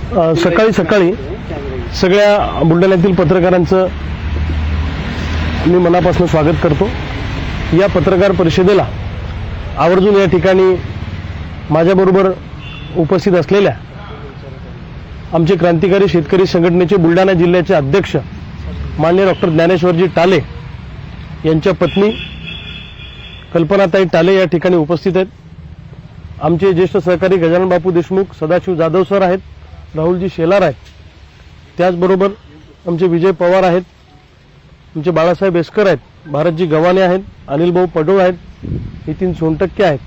सकाळी सकाळी सगळ्या बुलढाण्यातील पत्रकारांचं मी मनापासून स्वागत करतो। या पत्रकार परिषदेला आवर्जून या ठिकाणी माझ्याबरोबर उपस्थित असलेल्या आमचे क्रांतिकारी शेतकरी संघटनेचे बुलढाणा जिल्ह्याचे अध्यक्ष माननीय डॉक्टर ज्ञानेश्वरजी टाले यांच्या पत्नी कल्पनाताई टाले या ठिकाणी उपस्थित आहेत। आमचे ज्येष्ठ सहकारी गजानन बापू देशमुख, सदाशिव जाधव सर आहेत, राहुलजी शेलार आहेत, त्याचबरोबर आमचे विजय पवार आहेत, आमचे बाळासाहेब एसकर आहेत, भारतजी गव्हाणे आहेत, अनिल भाऊ पडोळ आहेत, नितीन सोनटक्के आहेत,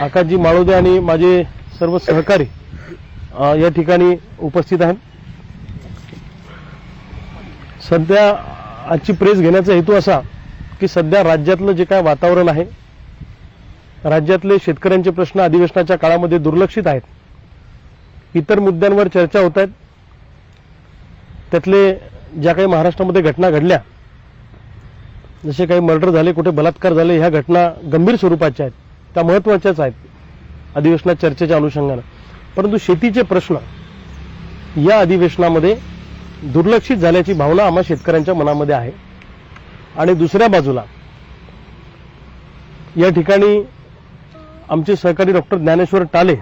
आकाशजी माळोदे आणि माझे सर्व सहकारी या ठिकाणी उपस्थित आहेत। सध्या आजची प्रेस घेण्याचा हेतू असा की सध्या राज्यातलं जे काय वातावरण आहे, राज्यातले शेतकऱ्यांचे प्रश्न अधिवेशनाच्या काळामध्ये दुर्लक्षित आहेत, इतर मुद्द्यांवर चर्चा होत आहेत। त्यातले ज्या काही महाराष्ट्रामध्ये घटना घडल्या, जसे काही मर्डर झाले, कुठे बलात्कार झाले, ह्या घटना गंभीर स्वरूपाच्या आहेत, त्या महत्त्वाच्याच आहेत अधिवेशनात चर्चेच्या अनुषंगाने। परंतु शेतीचे प्रश्न या अधिवेशनामध्ये दुर्लक्षित झाल्याची भावना आम्हा शेतकऱ्यांच्या मनामध्ये आहे। आणि दुसऱ्या बाजूला या ठिकाणी आमचे सहकारी डॉक्टर ज्ञानेश्वर टाले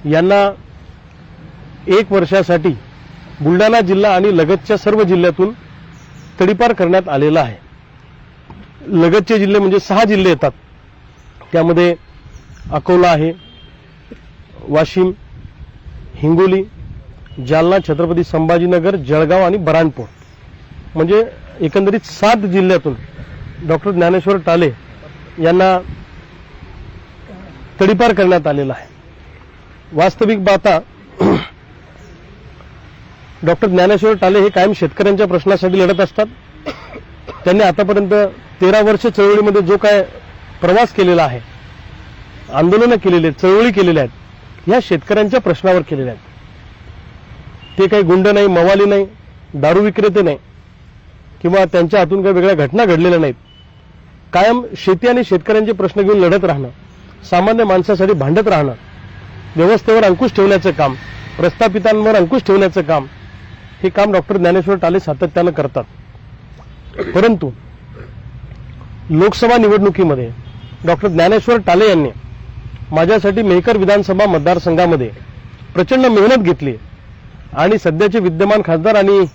यांना 1 वर्षासाठी बुलढाणा जिल्हा आणि लगतच्या सर्व जिल्ह्यातून तडीपार करण्यात आलेला आहे। लगतचे जिल्हे म्हणजे 6 जिल्हे येतात, त्यामध्ये अकोला आहे, वाशिम, हिंगोली, जालना, छत्रपती संभाजीनगर, जळगाव आणि बऱ्हाणपूर, म्हणजे एकंदरीत 7 जिल्ह्यातून डॉक्टर ज्ञानेश्वर टाले यांना तडीपार करण्यात आलेला आहे। वास्तविक पाहता डॉक्टर ज्ञानेश्वर टाले हे कायम शेतकऱ्यांच्या प्रश्नासाठी लढत असतात। त्यांनी आतापर्यंत 13 वर्ष चळवळीमध्ये जो काय प्रवास केलेला आहे, आंदोलनं केलेली आहेत, चळवळी केलेल्या आहेत, ह्या शेतकऱ्यांच्या प्रश्नावर केलेल्या आहेत। ते काही गुंड नाही, मवाली नाही, दारू विक्रेते नाही, किंवा त्यांच्या हातून काही वेगळ्या घटना घडलेल्या नाहीत। कायम शेती आणि शेतकऱ्यांचे प्रश्न घेऊन लढत राहणं, सामान्य माणसासाठी भांडत राहणं, व्यवस्थेवर अंकुश ठेवण्याचं काम, प्रस्थापितांवर अंकुश ठेवण्याचं काम, हे काम डॉक्टर ज्ञानेश्वर टाले सातत्यानं करतात। परंतु लोकसभा निवडणुकीमध्ये डॉक्टर ज्ञानेश्वर टाले यांनी माझ्यासाठी मेहकर विधानसभा मतदारसंघामध्ये प्रचंड मेहनत घेतली आणि सध्याचे विद्यमान खासदार आणि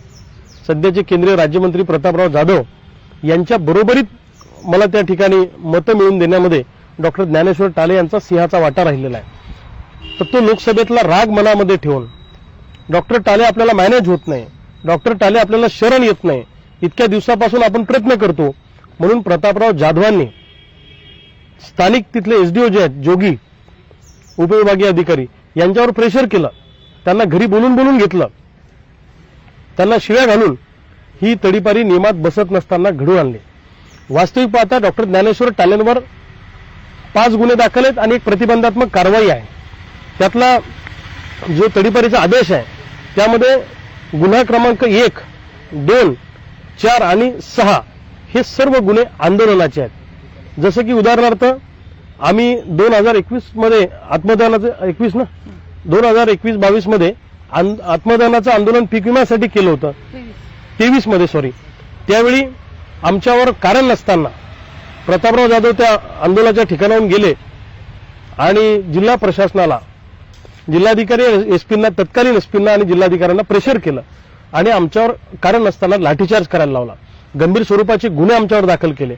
सध्याचे केंद्रीय राज्यमंत्री प्रतापराव जाधव यांच्या बरोबरीत मला त्या ठिकाणी मतं मिळवून देण्यामध्ये डॉक्टर ज्ञानेश्वर टाले यांचा सिंहाचा वाटा राहिलेला आहे। तर तो लोकसभेतला राग मनामध्ये ठेवून डॉक्टर टाले आपल्याला मॅनेज होत नाही, डॉक्टर टाले आपल्याला शरण येत नाही, इतक्या दिवसापासून आपण प्रयत्न करतो, म्हणून प्रतापराव जाधवांनी स्थानिक तिथले एसडीओ जे आहेत, जोगी उपविभागीय अधिकारी, यांच्यावर प्रेशर केलं, त्यांना घरी बोलून घेतलं, त्यांना शिव्या घालून ही तडीपारी नियमात बसत नसताना घडवून आणली। वास्तविक पाहता डॉक्टर ज्ञानेश्वर टालेंवर 5 गुन्हे दाखल आहेत आणि एक प्रतिबंधात्मक कारवाई आहे। त्यातला जो तडीपारीचा आदेश आहे त्यामध्ये गुन्हा क्रमांक 1, 2, 4 आणि 6 हे सर्व गुन्हे आंदोलनाचे आहेत। जसं की उदाहरणार्थ आम्ही 2021 मध्ये आत्मदानाचं 2021-22 मध्ये आत्मदानाचं आंदोलन पीक विम्यासाठी केलं होतं, 23 मध्ये सॉरी, त्यावेळी आमच्यावर कारण नसताना प्रतापराव जाधव त्या आंदोलनाच्या ठिकाणाहून गेले आणि जिल्हा प्रशासनाला, जिल्हाधिकारी एसपींना, तत्कालीन एसपींना आणि जिल्हाधिकाऱ्यांना प्रेशर केलं आणि आमच्यावर कारण नसताना लाठीचार्ज करायला लावला, गंभीर स्वरूपाचे गुन्हे आमच्यावर दाखल केले।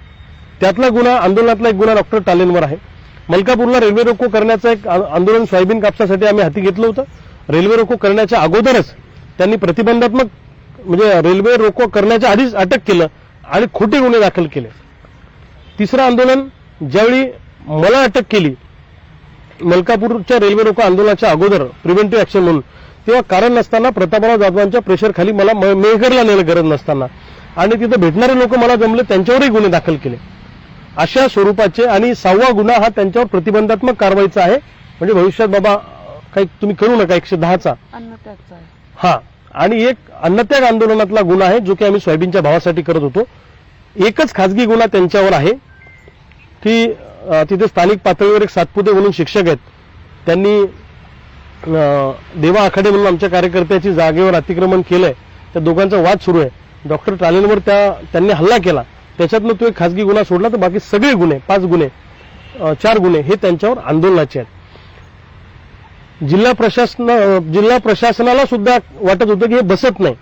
त्यातला गुन्हा, आंदोलनातला एक गुन्हा डॉक्टर टालेंवर आहे। मलकापूरला रेल्वे रोको करण्याचं एक आंदोलन सोयाबीन कापसासाठी आम्ही हाती घेतलं होतं। रेल्वे रोको करण्याच्या अगोदरच त्यांनी प्रतिबंधात्मक म्हणजे रेल्वे रोको करण्याच्या आधीच अटक केलं आणि खोटे गुन्हे दाखल केले। तिसरं आंदोलन ज्यावेळी मला अटक केली मलकापूरच्या रेल्वे रोको आंदोलनाच्या अगोदर प्रिव्हेंटिव्ह ऍक्शन म्हणून, तेव्हा कारण नसताना प्रतापराव जाधवांच्या प्रेशर खाली मला मेहकरला नेलं गरज नसताना, आणि तिथे भेटणारे लोक मला जमले, त्यांच्यावरही गुन्हे दाखल केले। अशा स्वरूपाचे, आणि 6वा गुन्हा हा त्यांच्यावर प्रतिबंधात्मक कारवाईचा आहे, म्हणजे भविष्यात बाबा काही तुम्ही करू नका, 110चा अन्नत्यागचा आहे। हा, आणि एक अन्नत्याग आंदोलनातला गुन्हा आहे जो की आम्ही सोयाबीनच्या भावासाठी करत होतो। एकच खासगी गुन्हा त्यांच्यावर आहे की तिथे स्थानिक पातळीवर एक सातपुते म्हणून शिक्षक आहेत, त्यांनी देवा आखाडे म्हणून आमच्या कार्यकर्त्याची जागेवर अतिक्रमण केलंय, त्या दोघांचा वाद सुरू आहे. डॉक्टर टालेंवर त्यांनी हल्ला केला, त्याच्यातनं तो एक खासगी गुन्हा सोडला, तर बाकी सगळे गुन्हे 4 गुन्हे हे त्यांच्यावर आंदोलनाचे आहेत. जिल्हा प्रशासनाला सुद्धा वाटत होतं की हे बसत नाही,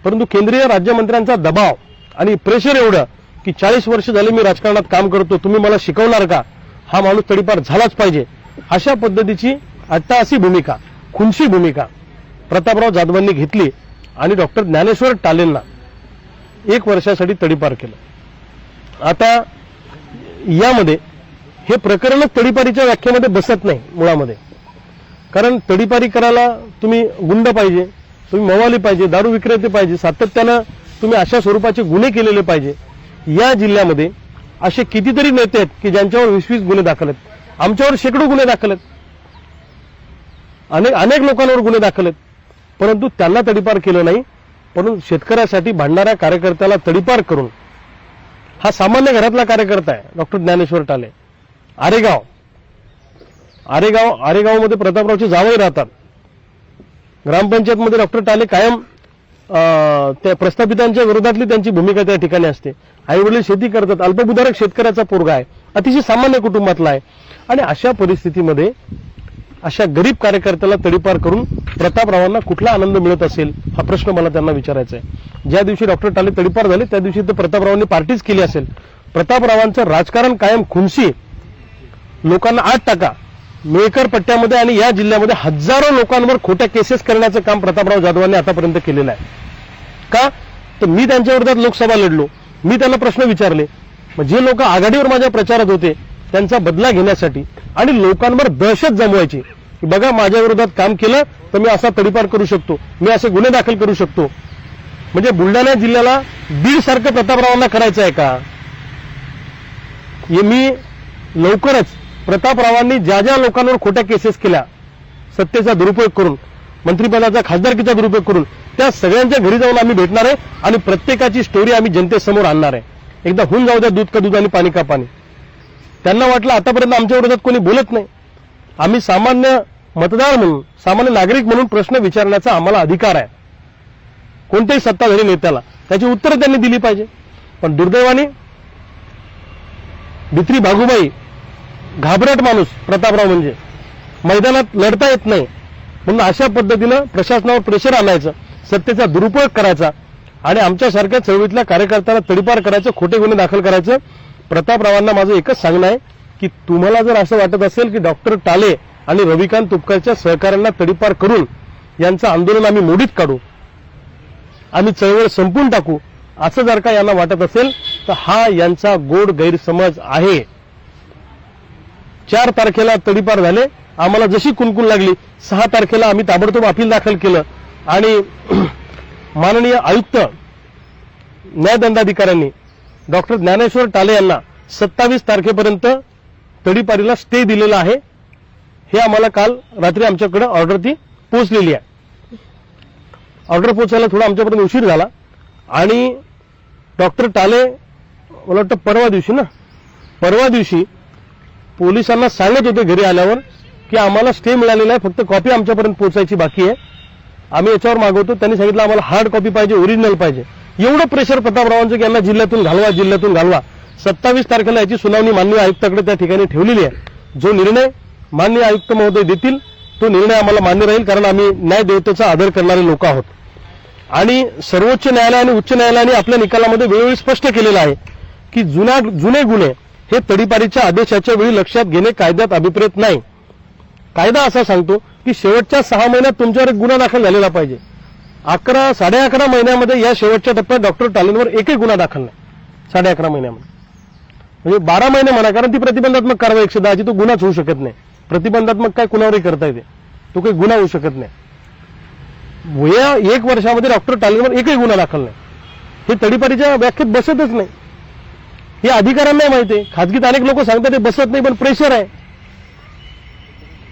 परंतु केंद्रीय राज्यमंत्र्यांचा दबाव आणि प्रेशर एवढं की 40 वर्ष झाले मी राजकारणात काम करतो, तुम्ही मला शिकवणार का, हा माणूस तडीपार झालाच पाहिजे, अशा पद्धतीची अट्टाहासी भूमिका, खुनशी भूमिका प्रतापराव जाधवांनी घेतली आणि डॉक्टर ज्ञानेश्वर टालेंना 1 वर्षासाठी तडीपार केलं. आता यामध्ये हे प्रकरणच तडीपारीच्या व्याख्येमध्ये बसत नाही मुळामध्ये, कारण तडीपारी करायला तुम्ही गुंड पाहिजे, तुम्ही मवाली पाहिजे, दारू विक्रेते पाहिजे, सातत्यानं तुम्ही अशा स्वरूपाचे गुन्हे केलेले पाहिजे. या जिल्ह्यामध्ये असे कितीतरी नेते आहेत की ज्यांच्यावर 20-20 गुन्हे दाखल आहेत, आमच्यावर शेकडो गुन्हे दाखल आहेत, अनेक लोकांवर गुन्हे दाखल आहेत, परंतु त्यांना तडीपार केलं नाही. परंतु शेतकऱ्यासाठी भांडणाऱ्या कार्यकर्त्याला तडीपार करून, हा सामान्य घरातला कार्यकर्ता आहे डॉक्टर ज्ञानेश्वर टाले, आरेगावमध्ये प्रतापरावचे जावई राहतात. ग्रामपंचायतमध्ये डॉक्टर टाले कायम त्या प्रस्थापितांच्या विरोधातली त्यांची भूमिका त्या ठिकाणी असते. आई वडील शेती करतात, अल्पभूधारक शेतकऱ्याचा पोरगा आहे, अतिशय सामान्य कुटुंबातला आहे. आणि अशा परिस्थितीमध्ये अशा गरीब कार्यकर्त्याला तडीपार करून प्रतापरावांना कुठला आनंद मिळत असेल, हा प्रश्न मला त्यांना विचारायचा आहे. ज्या दिवशी डॉक्टर टाले तडीपार झाले त्या दिवशी तर प्रतापरावांनी पार्टीच केली असेल. प्रतापरावांचं राजकारण कायम खुनशी, लोकांना आत टाका, मेकर पट्ट्यामध्ये आणि या जिल्ह्यामध्ये हजारो लोकांवर खोट्या केसेस करण्याचं काम प्रतापराव जाधवांनी आतापर्यंत केलेलं आहे. का तर मी त्यांच्या विरोधात लोकसभा लढलो, मी त्यांना प्रश्न विचारले, जे लोक आघाडीवर माझ्या प्रचारात होते त्यांचा बदला घेण्यासाठी आणि लोकांवर दहशत जमवायची की बघा माझ्या विरोधात काम केलं तर मी असा तडीपार करू शकतो, मी असे गुन्हे दाखल करू शकतो. म्हणजे बुलढाणा जिल्ह्याला बीड सारखं प्रतापरावांना करायचं आहे का? हे मी लवकरच प्रतापरावांनी ज्या ज्या लोकांवर खोट्या केसेस केल्या, सत्तेचा दुरुपयोग करून, मंत्रिपदाचा खासदारकीचा दुरुपयोग करून, त्या सगळ्यांच्या घरी जाऊन आम्ही भेटणार आहे आणि प्रत्येकाची स्टोरी आम्ही जनतेसमोर आणणार आहे. एकदा होऊन जाऊ द्या दूध का दूध आणि पाणी का पाणी. त्यांना वाटलं आतापर्यंत आमच्या विरोधात कोणी बोलत नाही, आम्ही सामान्य मतदार म्हणून, सामान्य नागरिक म्हणून प्रश्न विचारण्याचा आम्हाला अधिकार आहे. कोणत्याही सत्ताधारी नेत्याला त्याची उत्तरं त्यांनी दिली पाहिजे. पण दुर्दैवाने भित्री भागूबाई, घाबरट माणूस प्रतापराव, म्हणजे मैदानात लढता येत नाही म्हणून अशा पद्धतीनं प्रशासनावर प्रेशर आणायचं, सत्तेचा दुरुपयोग करायचा आणि आमच्यासारख्या चळवळीतल्या कार्यकर्त्यांना तडीपार करायचं, खोटे गुन्हे दाखल करायचं. प्रतापरावांना माझं एकच सांगणं आहे की तुम्हाला जर असं वाटत असेल की डॉक्टर टाले आणि रविकांत तुपकरच्या सहकाऱ्यांना तडीपार करून यांचं आंदोलन आम्ही मोडीत काढू, आम्ही चळवळ संपून टाकू, असं जर का यांना वाटत असेल तर हा यांचा गोड गैरसमज आहे. 4 तारखेला तडीपार झाले, आम्हाला जशी कुणकुण लागली 6 तारखेला आम्ही ताबडतोब अपील दाखल केलं आणि माननीय आयुक्त न्यायदंडाधिकाऱ्यांनी डॉक्टर ज्ञानेश्वर टाले यांना 27 तारखेपर्यंत तडीपारीला स्टे दिलेला आहे. हे आम्हाला काल रात्री आमच्याकडे ऑर्डर ती पोहोचलेली आहे. ऑर्डर पोहोचायला थोडा आमच्यापर्यंत उशीर झाला आणि डॉक्टर टाले मला वाटतं परवा दिवशी पोलिसांना सांगत होते घरी आल्यावर की आम्हाला स्टे मिळालेला आहे, फक्त कॉपी आमच्यापर्यंत पोहोचायची बाकी आहे, आम्ही याच्यावर मागवतो. त्यांनी सांगितलं आम्हाला हार्ड कॉपी पाहिजे, ओरिजिनल पाहिजे. एवढं प्रेशर प्रतापरावांचं की यांना जिल्ह्यातून घालवा. 27 तारखेला याची सुनावणी माननीय आयुक्ताकडे त्या ठिकाणी ठेवलेली आहे. जो निर्णय माननीय आयुक्त महोदय देतील तो निर्णय आम्हाला मान्य राहील, कारण आम्ही न्यायदेवतेचा आदर करणारे लोक आहोत. आणि सर्वोच्च न्यायालय आणि उच्च न्यायालयाने आपल्या निकालामध्ये वेळोवेळी स्पष्ट केलेलं आहे की जुने गुन्हे हे तडीपारीच्या आदेशाच्या वेळी लक्षात घेणे कायद्यात अभिप्रेत नाही. कायदा असा सांगतो की शेवटच्या 6 महिन्यात तुमच्यावर एक गुन्हा दाखल झालेला पाहिजे. 11-11.5 महिन्यामध्ये या शेवटच्या टप्प्यात डॉक्टर टालेंवर एकही गुन्हा दाखल नाही. 11.5 महिन्यामध्ये म्हणजे 12 महिने म्हणा, कारण ती प्रतिबंधात्मक कारवाई 110 तो गुन्हाच होऊ शकत नाही. प्रतिबंधात्मक काय कुणावरही करता येते, तो काही गुन्हा होऊ शकत नाही. या 1 वर्षामध्ये डॉक्टर टालेंवर एकही गुन्हा दाखल नाही. हे तडीपारीच्या व्याख्येत बसतच नाही. हे अधिकाऱ्यांना माहिती आहे. खाजगीत अनेक लोक सांगतात ते बसत नाही, पण प्रेशर आहे.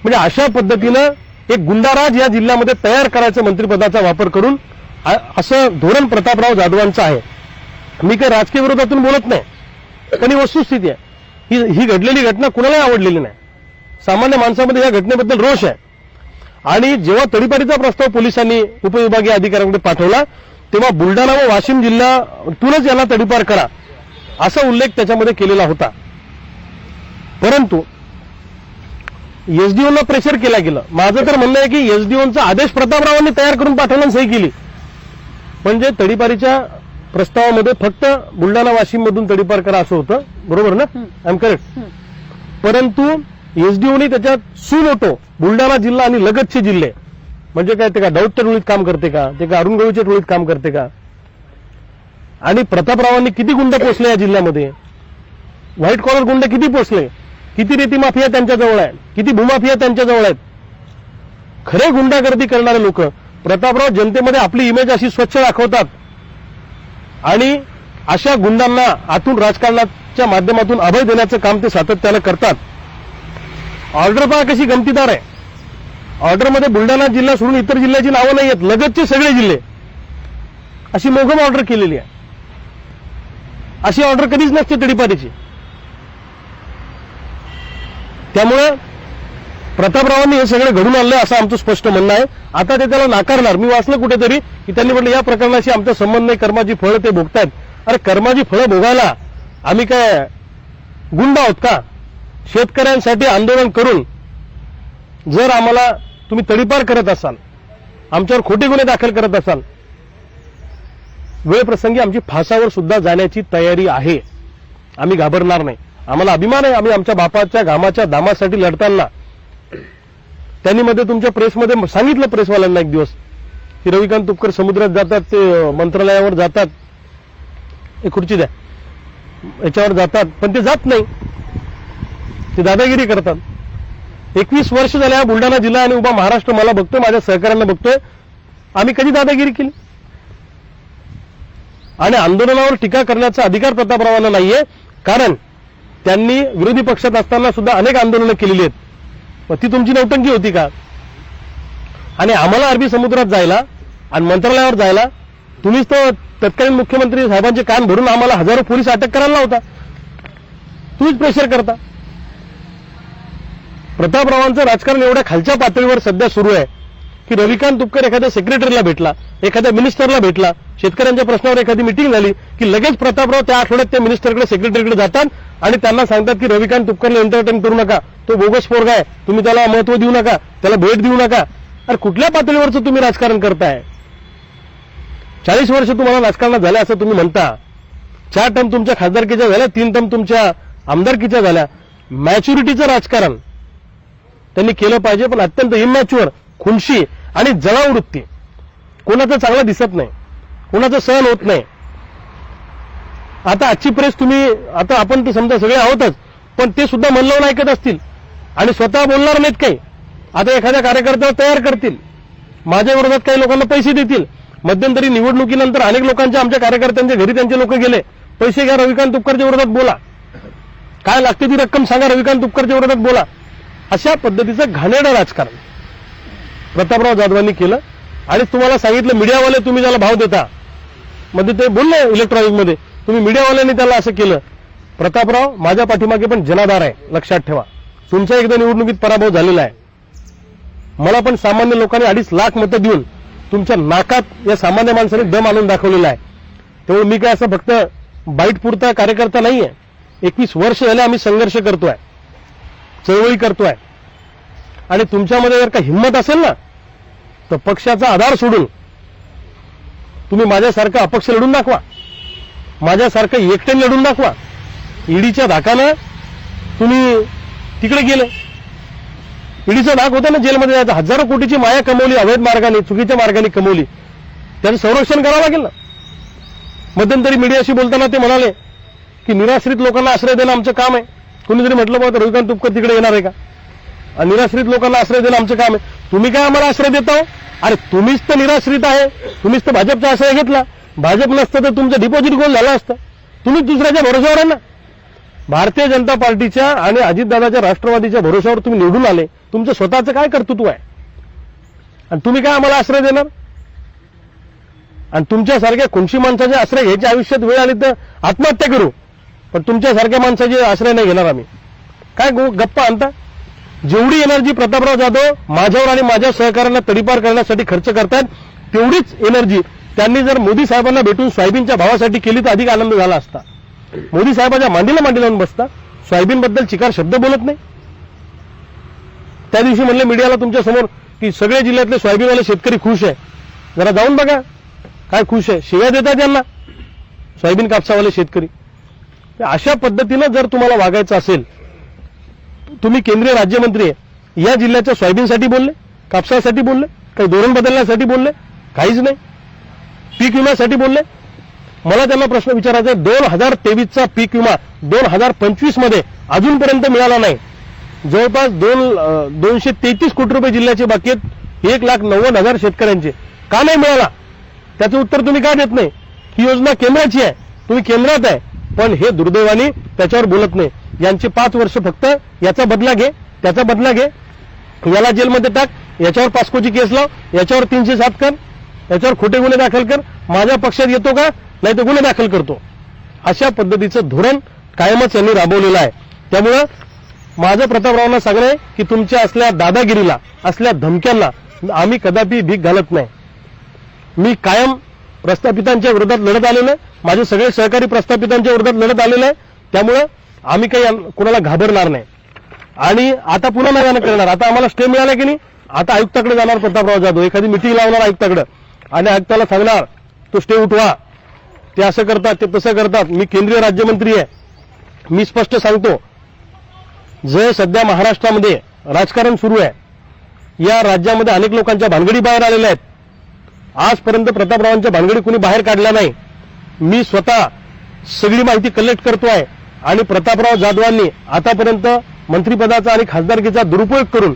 म्हणजे अशा पद्धतीनं एक गुंडाराज या जिल्ह्यामध्ये तयार करायचं मंत्रिपदाचा वापर करून असं धोरण प्रतापराव जाधवांचं आहे. मी काही राजकीय विरोधातून बोलत नाही, पण ही वस्तुस्थिती आहे. ही घडलेली घटना कुणालाही आवडलेली नाही. सामान्य माणसामध्ये या घटनेबद्दल रोष आहे. आणि जेव्हा तडीपारीचा प्रस्ताव पोलिसांनी उपविभागीय अधिकाऱ्यांकडे पाठवला तेव्हा बुलढाणा व वाशिम जिल्ह्यातूनच यांना तडीपार करा असा उल्लेख त्याच्यामध्ये केलेला होता. परंतु एसडीओला प्रेशर केला गेलं. माझं तर म्हणणं आहे की एसडीओचा आदेश प्रतापरावांनी तयार करून पाठवला आणि सही केली. म्हणजे तडीपारीच्या प्रस्तावामध्ये फक्त बुलढाणा वाशिम मधून तडीपार करा असं होतं. बरोबर ना? I am correct. परंतु एसडीओनी त्याच्यात सुमोटो बुलढाणा जिल्हा आणि लगतचे जिल्हे म्हणजे काय ते का दाऊदच्या टोळीत काम करते का, ते का अरुण गवळीच्या टोळीत काम करते का, आणि प्रतापरावांनी किती गुंड पोचले या जिल्ह्यामध्ये, व्हाईट कॉलर गुंड किती पोचले, किती रेती माफिया त्यांच्या जवळ आहे, किती भूमाफिया त्यांच्या जवळ आहेत. खरे गुंडागर्दी करणारे लोक प्रतापराव जनतेमध्ये आपली इमेज अशी स्वच्छ दाखवतात आणि अशा गुंडांना आतून राजकारणाच्या माध्यमातून अभय देण्याचं काम ते सातत्यानं करतात. ऑर्डर पहा कशी गमतीदार आहे. ऑर्डरमध्ये बुलढाणा जिल्हा सोडून इतर जिल्ह्याची नावं नाही आहेत, लगतचे सगळे जिल्हे अशी मोघम ऑर्डर केलेली आहे. अशी ऑर्डर कधीच नसते तडीपारीची. त्यामुळे प्रतापरावांनी हे सगळे घडून आणलं असं आमचं स्पष्ट म्हणणं आहे. आता ते त्याला नाकारणार. मी वाचलं कुठेतरी की त्यांनी म्हटलं या प्रकरणाशी आमचा संबंध नाही, कर्माची फळं ते भोगतायत. अरे कर्माची फळं भोगायला आम्ही काय गुंड आहोत का? शेतकऱ्यांसाठी आंदोलन करून जर आम्हाला तुम्ही तडीपार करत असाल, आमच्यावर खोटे गुन्हे दाखल करत असाल, वेळ प्रसंगी आमची फासावर सुद्धा जाण्याची तयारी आहे. आम्ही घाबरणार नाही. आम्हाला अभिमान आहे. आम्ही आमच्या बापाच्या घामाच्या दामासाठी लढताना त्यांनी मध्ये तुमच्या प्रेसमध्ये सांगितलं प्रेसवाल्यांना एक दिवस की रविकांत तुपकर समुद्रात जातात, ते मंत्रालयावर जातात, एक खुर्ची द्या, याच्यावर जातात, पण ते जात नाही, ते दादागिरी करतात. 21 वर्ष झाल्या बुलढाणा जिल्हा आणि उभा महाराष्ट्र मला बघतोय, माझ्या सहकाऱ्यांना बघतोय, आम्ही कधी दादागिरी केली? आणि आंदोलनावर टीका करण्याचा अधिकार प्रतापरावांना नाहीये, कारण त्यांनी विरोधी पक्षात असताना सुद्धा अनेक आंदोलनं केलेली आहेत. मग ती तुमची नौटंकी होती का? आणि आम्हाला अरबी समुद्रात जायला आणि मंत्रालयावर जायला तुम्हीच तर तत्कालीन मुख्यमंत्री साहेबांचे कान भरून आम्हाला हजारो पोलीस अटक करायला होता. तुम्हीच प्रेशर करता. प्रतापरावांचं राजकारण एवढ्या खालच्या पातळीवर सध्या सुरू आहे की रविकांत तुपकर एखाद्या सेक्रेटरीला भेटला, एखाद्या मिनिस्टरला भेटला, शेतकऱ्यांच्या प्रश्नावर एखादी मिटिंग झाली की लगेच प्रतापराव त्या आठवड्यात त्या मिनिस्टरकडे सेक्रेटरीकडे जातात आणि त्यांना सांगतात की रविकांत तुपकरला एंटरटेन करू नका, तो बोगस पोरगा आहे, तुम्ही त्याला महत्व देऊ नका, त्याला भेट देऊ नका. अरे कुठल्या पातळीवरचं तुम्ही राजकारण करताय? 40 वर्ष तुम्हाला राजकारणात झाल्या असं तुम्ही म्हणता. 4 टर्म तुमच्या खासदारकीच्या झाल्या, 3 टर्म तुमच्या आमदारकीच्या झाल्या. मॅच्युरिटीचं राजकारण त्यांनी केलं पाहिजे, पण अत्यंत इमॅच्युअर, खुनशी आणि जळाऊ वृत्ती. कोणाचं चांगलं दिसत नाही, कोणाचं सहन होत नाही. आता आजची प्रेस तुम्ही, आता आपण तर समजा सगळे आहोतच, पण ते सुद्धा मन लावून ऐकत असतील आणि स्वतः बोलणार नाहीत काही. आता एखाद्या कार्यकर्त्याला तयार करतील, माझ्या विरोधात काही लोकांना पैसे देतील. मध्यंतरी निवडणुकीनंतर अनेक लोकांच्या, आमच्या कार्यकर्त्यांच्या घरी त्यांचे लोक गेले, पैसे घ्या, रविकांत तुपकरच्या विरोधात बोला, काय लागते ती रक्कम सांगा, रविकांत तुपकरच्या विरोधात बोला. अशा पद्धतीचं घाणेरडं राजकारण प्रतापराव जाधवांनी केलं. आणि तुम्हाला सांगितलं मीडियावाले तुम्ही ज्याला भाव देता, मध्ये ते बोलले इलेक्ट्रॉनिकमध्ये, तुम्ही मीडियावाल्यांनी त्याला असं केलं. प्रतापराव माझ्या पाठीमागे पण जनाधार आहे, लक्षात ठेवा. तुमचा एकदा निवडणुकीत पराभव झालेला आहे. मला पण सामान्य लोकांनी 2.5 लाख मतं देऊन तुमच्या नाकात या सामान्य माणसाने दम आणून दाखवलेला आहे. त्यामुळे मी काय असं फक्त बाईट पुरता कार्यकर्ता नाहीये. 21 वर्ष झाले आम्ही संघर्ष करतोय, चळवळी करतोय. आणि तुमच्यामध्ये जर का हिंमत असेल ना, तर पक्षाचा आधार सोडून तुम्ही माझ्यासारखं अपक्ष लढून दाखवा, माझ्यासारखं एकट्याने लढून दाखवा. ईडीच्या धाकानं तुम्ही तिकडे गेले, ईडीचं धाक होतं ना जेलमध्ये जायचं. हजारो कोटीची माया कमवली, अवैध मार्गाने, चुकीच्या मार्गाने कमवली, त्याचं संरक्षण करावं लागेल ना. मध्यंतरी मीडियाशी बोलताना ते म्हणाले की निराश्रित लोकांना आश्रय देणं आमचं काम आहे. कोणीतरी म्हटलं बाबा रविकांत तुपकर तिकडे येणार आहे का? निराश्रित लोकांना आश्रय देणं आमचं काम आहे. तुम्ही काय आम्हाला आश्रय देता? अरे तुम्हीच तर निराश्रित आहे, तुम्हीच तर भाजपचा आश्रय घेतला. भाजप नसतं तर तुमचं डिपॉझिट गोल झालं असतं. तुम्हीच दुसऱ्याच्या भरोश्यावर आहे ना. भारतीय जनता पार्टीच्या आणि अजितदादाच्या राष्ट्रवादीच्या भरोश्यावर तुम्ही निवडून आले. तुमचं स्वतःचं काय कर्तृत्व आहे आणि तुम्ही काय आम्हाला आश्रय देणार? आणि तुमच्यासारख्या खुनशी माणसाचे आश्रय घ्यायच्या आयुष्यात वेळ आली तर आत्महत्या करू, पण तुमच्यासारख्या माणसाचे आश्रय नाही घेणार आम्ही. काय गप्पा आणता? जेवढी एनर्जी प्रतापराव जाधव माझ्यावर आणि माझ्या सहकाऱ्यांना तडीपार करण्यासाठी खर्च करतात, तेवढीच एनर्जी त्यांनी जर मोदी साहेबांना भेटून सोयाबीनच्या भावासाठी केली तर अधिक आनंद झाला असता. मोदी साहेबांच्या मांडीला लावून बसता, सोयाबीनबद्दल चिकार शब्द बोलत नाही. त्या दिवशी म्हणले मीडियाला तुमच्या समोर की सगळे जिल्ह्यातले सोयाबीनवाले शेतकरी खुश आहे. जरा जाऊन बघा काय खुश आहे, शिव्या देतात त्यांना सोयाबीन कापसावाले शेतकरी. अशा पद्धतीनं जर तुम्हाला वागायचं असेल, तुम्ही केंद्रीय राज्यमंत्री आहे, या जिल्ह्याच्या सोयाबीनसाठी बोलले, कापसासाठी बोलले, काही धोरण बदलण्यासाठी बोलले, काहीच नाही. पीक विम्यासाठी बोलले. मला त्यांना प्रश्न विचारायचा आहे, 2023चा पीक विमा 2025 मध्ये अजूनपर्यंत मिळाला नाही. जवळपास 233 कोटी रुपये जिल्ह्याचे बाकी आहेत, 1,90,000 शेतकऱ्यांचे. का नाही मिळाला? त्याचं उत्तर तुम्ही का देत नाही? ही योजना केंद्राची आहे, तुम्ही केंद्रात आहे, पण हे दुर्दैवाने त्याच्यावर बोलत नाही. यांचे 5 वर्ष फक्त याचा बदला घे, त्याचा बदला घे, याला जेलमध्ये टाक, याच्यावर पास्कोची केस लाव, याच्यावर 307 कर, याच्यावर खोटे गुन्हे दाखल कर, माझ्या पक्षात येतो का नाही तर गुन्हे दाखल करतो. अशा पद्धतीचं धोरण कायमच यांनी राबवलेलं आहे. त्यामुळं माझं प्रतापरावांना सांगणं आहे की तुमच्या असल्या दादागिरीला, असल्या धमक्यांना आम्ही कदापि भीक घालत नाही. मी कायम प्रस्थापितांच्या विरोधात लढत आलेलो आहे, माझे सगळे सहकारी प्रस्थापितांच्या विरोधात लढत आलेले आहे. त्यामुळं आम्ही काही कोणाला घाबरणार नाही आणि आता पुन्हा नव्यानं करणार. आता आम्हाला स्टे मिळाला की नाही, आता आयुक्ताकडे जाणार प्रतापराव जाधव, एखादी मिटिंग लावणार आयुक्ताकडे आणि आयुक्ताला सांगणार तो स्टे उठवा. ते असं करतात, ते तसं करतात. मी केंद्रीय राज्यमंत्री आहे, मी स्पष्ट सांगतो, जे सध्या महाराष्ट्रामध्ये राजकारण सुरू आहे, या राज्यामध्ये अनेक लोकांच्या भानगडी बाहेर आलेल्या आहेत. आजपर्यंत प्रतापरावांच्या भानगडी कुणी बाहेर काढल्या नाही. मी स्वतः सगळी माहिती कलेक्ट करतो आहे आणि प्रतापराव जाधवांनी आतापर्यंत मंत्रिपदाचा आणि खासदारकीचा दुरुपयोग करून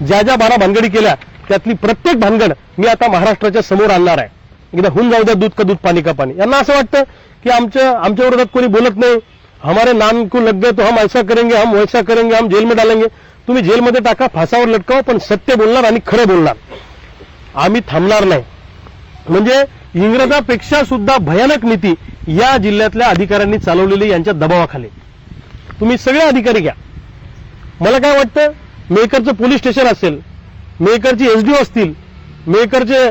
ज्या ज्या 12 भानगडी केल्या, त्यातली प्रत्येक भानगड मी आता महाराष्ट्राच्या समोर आणणार आहे. एकदा होऊन जाऊ द्या दूध का दूध पाणी का पाणी. यांना असं वाटतं की आमच्या विरोधात कोणी बोलत नाही, हमारे नाम को लग गए तो हम ऐसा करेंगे, हम वैसा करेंगे, हम जेल में डालेंगे. तुम्ही जेलमध्ये टाका, फासावर लटकाव, पण सत्य बोलणार आणि खरं बोलणार. आम्ही थांबणार नाही. म्हणजे इंग्रजापेक्षा सुद्धा भयानक नीती या जिल्ह्यातल्या अधिकाऱ्यांनी चालवलेली, यांच्या दबावाखाली. तुम्ही सगळे अधिकारी घ्या. मला काय वाटतं, मेहकरचं पोलीस स्टेशन असेल, मेहकरची एसडीओ असतील, मेहकरचे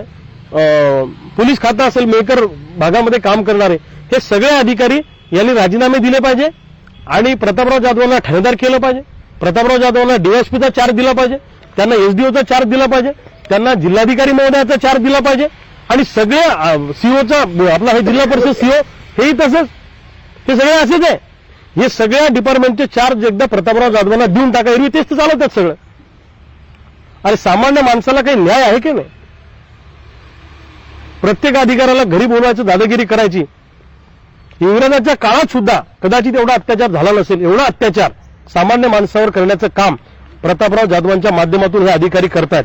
पोलीस खातं असेल, मेहकर भागामध्ये काम करणारे हे सगळे अधिकारी यांनी राजीनामे दिले पाहिजे आणि प्रतापराव जाधवांना ठाणेदार केलं पाहिजे. प्रतापराव जाधवांना डीएसपीचा चार्ज दिला पाहिजे, त्यांना एसडीओचा चार्ज दिला पाहिजे, त्यांना जिल्हाधिकारी महोदयाचा चार्ज दिला पाहिजे आणि सगळे सीओचा आपला हे जिल्हा परिषद सीओ हेही तसंच, हे सगळे असेच आहे. हे सगळ्या डिपार्टमेंटचे चार्ज एकदा प्रतापराव जाधवांना देऊन टाका. एरवी तेच तर चालवतात सगळं. अरे सामान्य माणसाला काही न्याय आहे की नाही? प्रत्येक अधिकाऱ्याला घरी बोलवायचं, दादागिरी करायची. इंग्रजाच्या काळात सुद्धा कदाचित एवढा अत्याचार झाला नसेल, एवढा अत्याचार सामान्य माणसावर करण्याचं काम प्रतापराव जाधवांच्या माध्यमातून हे अधिकारी करतात.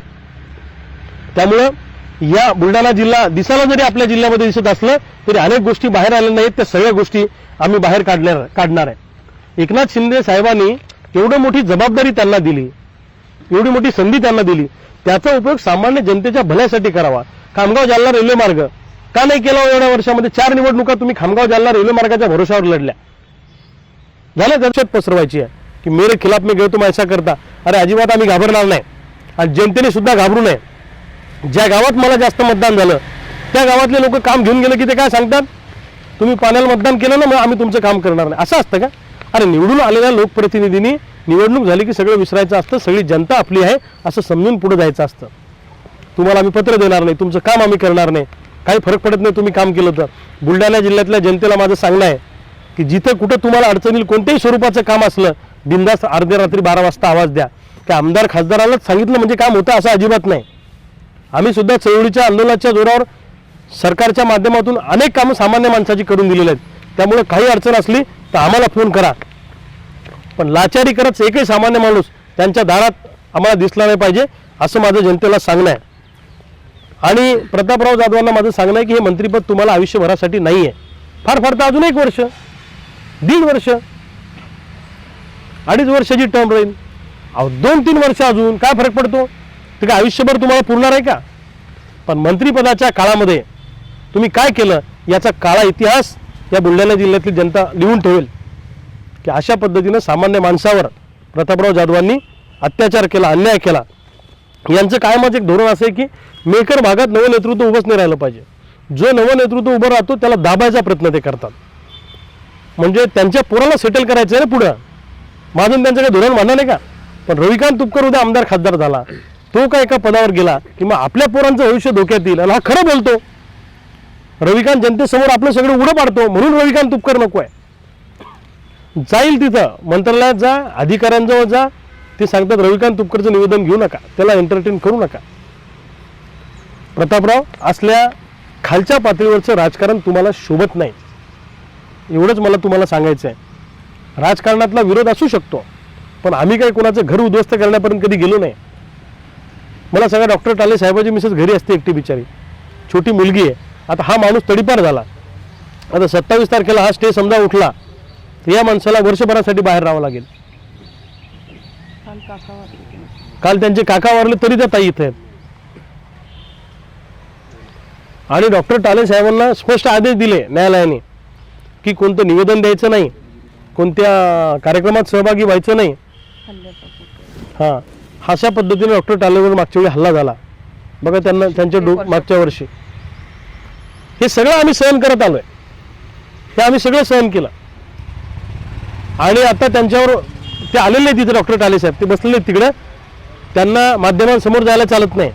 त्यामुळं या बुलढाणा जिल्हा दिसायला जरी आपल्या जिल्ह्यामध्ये दिसत असलं तरी अनेक गोष्टी बाहेर आल्या नाहीत. त्या सगळ्या गोष्टी आम्ही बाहेर काढणार आहे. एकनाथ शिंदे साहेबांनी एवढी मोठी जबाबदारी त्यांना दिली, एवढी मोठी संधी त्यांना दिली, त्याचा उपयोग सामान्य जनतेच्या भल्यासाठी करावा. खामगाव जालना रेल्वे मार्ग का नाही केला एवढ्या वर्षामध्ये? 4 निवडणुका तुम्ही खामगाव जालना रेल्वे मार्गाच्या भरोशावर लढल्या. झालं दहशत पसरवायची आहे की मेरे खिलाफ मी गए तुम ऐसा करता. अरे अजिबात आम्ही घाबरणार नाही आणि जनतेने सुद्धा घाबरू नये. ज्या गावात मला जास्त मतदान झालं त्या गावातले लोक काम घेऊन गेले की ते काय सांगतात, तुम्ही पाण्याला मतदान केलं ना, मग आम्ही तुमचं काम करणार नाही. असं असतं का? अरे निवडून आलेल्या लोकप्रतिनिधींनी निवडणूक झाली की सगळं विसरायचं असतं, सगळी जनता आपली आहे असं समजून पुढे जायचं असतं. तुम्हाला आम्ही पत्र देणार नाही, तुमचं काम आम्ही करणार नाही, काही फरक पडत नाही तुम्ही काम केलं तर. बुलढाणा जिल्ह्यातल्या जनतेला माझं सांगणं आहे की जिथं कुठं तुम्हाला अडचणील कोणत्याही स्वरूपाचं काम असलं, बिनधास्त अर्ध्या रात्री 12 वाजता आवाज द्या. त्या आमदार खासदारालाच सांगितलं म्हणजे काम होतं असं अजिबात नाही. आम्ही सुद्धा चळवळीच्या आंदोलनाच्या जोरावर सरकारच्या माध्यमातून अनेक कामं सामान्य माणसाची करून दिलेली आहेत. त्यामुळे काही अडचण असली तर आम्हाला फोन करा, पण लाचारी करत एकही सामान्य माणूस त्यांच्या दारात आम्हाला दिसला नाही पाहिजे असं माझं जनतेला सांगणं आहे. आणि प्रतापराव जाधवांना माझं सांगणं आहे की हे मंत्रिपद तुम्हाला आयुष्यभरासाठी नाही आहे. फार फार तर अजून 1 वर्ष, 1.5 वर्ष, 2.5 वर्षाची टर्म राहील. 2-3 वर्ष अजून काय फरक पडतो? ते काय आयुष्यभर तुम्हाला पुरणार आहे का? पण मंत्रिपदाच्या काळामध्ये तुम्ही काय केलं याचा काळा इतिहास या बुलढाणा जिल्ह्यातली जनता लिहून ठेवेल की अशा पद्धतीनं सामान्य माणसावर प्रतापराव जाधवांनी अत्याचार केला, अन्याय केला, यांचं कायमच एक धोरण असं आहे की मेकर भागात नवं नेतृत्व उभंच नाही राहिलं पाहिजे. जो नवं नेतृत्व उभं राहतो त्याला दाबायचा प्रयत्न ते करतात. म्हणजे त्यांच्या पोराला सेटल करायचं आहे ना पुढं. माझं त्यांचं काही धोरण मानलं नाही का. पण रविकांत तुपकर उद्या आमदार खासदार झाला, तो काय एका पदावर गेला की मग आपल्या पोरांचं भविष्य धोक्यात येईल. आणि हा खरं बोलतो. रविकांत जनतेसमोर आपलं सगळं उघडं पाडतो, म्हणून रविकांत तुपकर नको आहे. जाईल तिथं मंत्रालयात जा, अधिकाऱ्यांजवळ जा, ते सांगतात रविकांत तुपकरचं निवेदन घेऊ नका, त्याला एंटरटेन करू नका. प्रतापराव, असल्या खालच्या पातळीवरचं राजकारण तुम्हाला शोभत नाही, एवढंच मला तुम्हाला सांगायचं आहे. राजकारणातला विरोध असू शकतो, पण आम्ही काही कोणाचं घर उद्ध्वस्त करण्यापर्यंत कधी गेलो नाही. मला सांगा, डॉक्टर टाले साहेबाची मिसेस घरी असते एकटी बिचारी, छोटी मुलगी आहे. आता हा माणूस तडीपार झाला. आता 27 तारखेला हा स्टे समजा उठला तर या माणसाला वर्षभरासाठी बाहेर राहावं लागेल. काल त्यांचे काका वारले तरी त्या ताई इथे आहेत. आणि डॉक्टर टाले साहेबांना स्पष्ट आदेश दिले न्यायालयाने की कोणतं निवेदन द्यायचं नाही, कोणत्या कार्यक्रमात सहभागी व्हायचं नाही. हां, अशा पद्धतीने डॉक्टर टालेवर मागच्या वेळी हल्ला झाला बघा त्यांना, त्यांच्या मागच्या वर्षी. हे सगळं आम्ही सहन करत आलोय, हे आम्ही सगळं सहन केलं. आणि आता त्यांच्यावर ते आलेले नाही तिथे डॉक्टर टाले साहेब, ते बसलेले तिकडे. त्यांना माध्यमांसमोर जायला चालत नाही,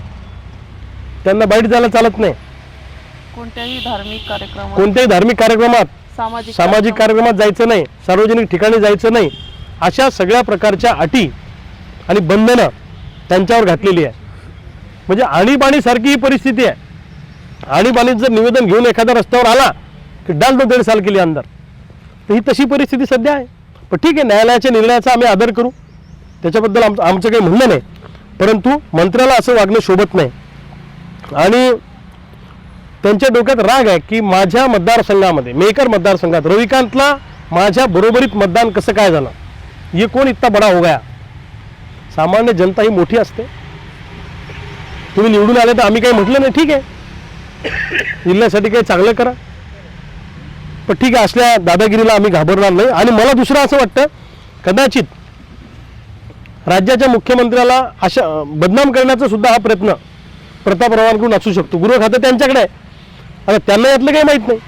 त्यांना बाईट जायला चालत नाही. कोणत्याही धार्मिक कार्यक्रमात, सामाजिक कार्यक्रमात जायचं नाही, सार्वजनिक ठिकाणी जायचं नाही. अशा सगळ्या प्रकारच्या अटी आणि बंधनं त्यांच्यावर घातलेली आहे. म्हणजे आणीबाणीसारखी ही परिस्थिती आहे. आणीबाणीत जर निवेदन घेऊन एखाद्या रस्त्यावर आला की डाल तो 1.5 साल केली अंदर, तर ही तशी परिस्थिती सध्या आहे. पण ठीक आहे, न्यायालयाच्या निर्णयाचा आम्ही आदर करू, त्याच्याबद्दल आमचं काही म्हणणं नाही. परंतु मंत्र्याला असं वागणं शोभत नाही. आणि त्यांच्या डोक्यात राग आहे की माझ्या मतदारसंघामध्ये, मेकर मतदारसंघात रविकांतला माझ्या बरोबरीत मतदान कसं काय झालं, ये कोण इतका बडा हो गया. सामान्य जनता ही मोठी असते. तुम्ही निवडून आले तर आम्ही काही म्हटलं नाही, ठीक आहे, जिल्ह्यासाठी काही चांगलं करा. पण ठीक आहे, असल्या दादागिरीला आम्ही घाबरणार नाही. आणि मला दुसरं असं वाटतं, कदाचित राज्याच्या मुख्यमंत्र्याला अशा बदनाम करण्याचा सुद्धा हा प्रयत्न प्रतापरावांकडून असू शकतो. गृह खातं त्यांच्याकडे आहे. आता त्यांना यातलं काही माहीत नाही.